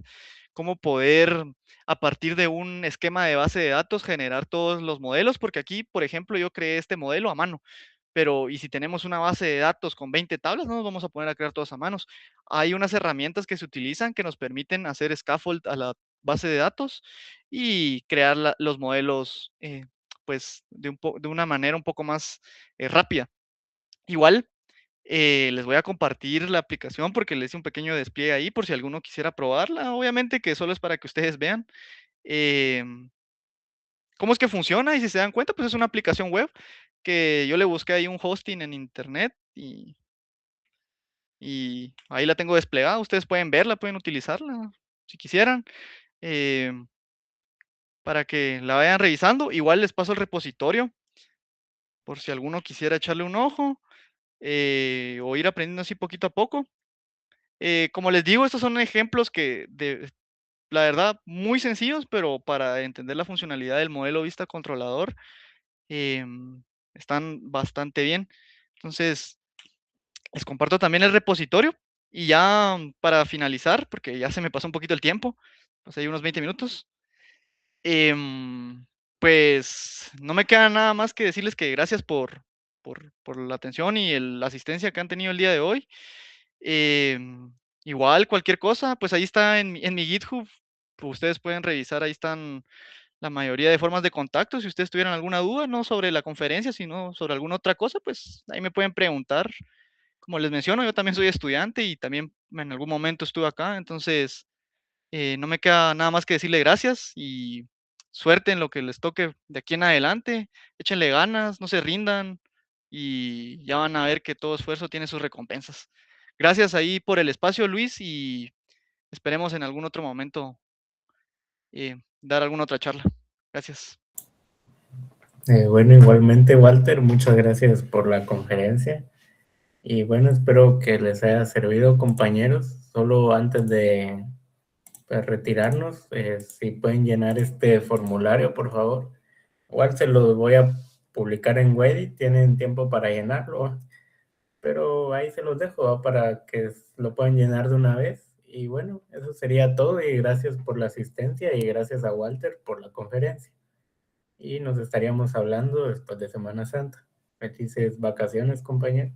cómo poder a partir de un esquema de base de datos generar todos los modelos, porque aquí, por ejemplo, yo creé este modelo a mano, pero y si tenemos una base de datos con 20 tablas, no nos vamos a poner a crear todas a manos. Hay unas herramientas que se utilizan que nos permiten hacer scaffold a la base de datos y crear los modelos pues de una manera un poco más rápida. Igual les voy a compartir la aplicación porque les hice un pequeño despliegue ahí por si alguno quisiera probarla. Obviamente que solo es para que ustedes vean cómo es que funciona y si se dan cuenta, pues es una aplicación web que yo le busqué ahí un hosting en internet y ahí la tengo desplegada. Ustedes pueden verla, pueden utilizarla si quisieran para que la vayan revisando. Igual les paso el repositorio por si alguno quisiera echarle un ojo o ir aprendiendo así poquito a poco. Como les digo, estos son ejemplos la verdad, muy sencillos, pero para entender la funcionalidad del modelo vista controlador, están bastante bien. Entonces, les comparto también el repositorio y ya para finalizar, porque ya se me pasó un poquito el tiempo, pasé ahí unos 20 minutos, pues no me queda nada más que decirles que gracias por la atención y la asistencia que han tenido el día de hoy. Igual, cualquier cosa, pues ahí está en mi GitHub. Pues ustedes pueden revisar, ahí están la mayoría de formas de contacto. Si ustedes tuvieran alguna duda, no sobre la conferencia, sino sobre alguna otra cosa, pues ahí me pueden preguntar. Como les menciono, yo también soy estudiante y también en algún momento estuve acá, entonces no me queda nada más que decirle gracias y suerte en lo que les toque de aquí en adelante, échenle ganas, no se rindan y ya van a ver que todo esfuerzo tiene sus recompensas. Gracias ahí por el espacio, Luis, y esperemos en algún otro momento dar alguna otra charla. Gracias. Bueno, igualmente, Walter, muchas gracias por la conferencia. Y bueno, espero que les haya servido, compañeros. Solo antes de pues, retirarnos, si pueden llenar este formulario, por favor. Igual se los voy a publicar en Reddit, tienen tiempo para llenarlo, pero ahí se los dejo, ¿va? Para que lo puedan llenar de una vez. Y bueno, eso sería todo y gracias por la asistencia y gracias a Walter por la conferencia. Y nos estaríamos hablando después de Semana Santa. Felices vacaciones, compañero.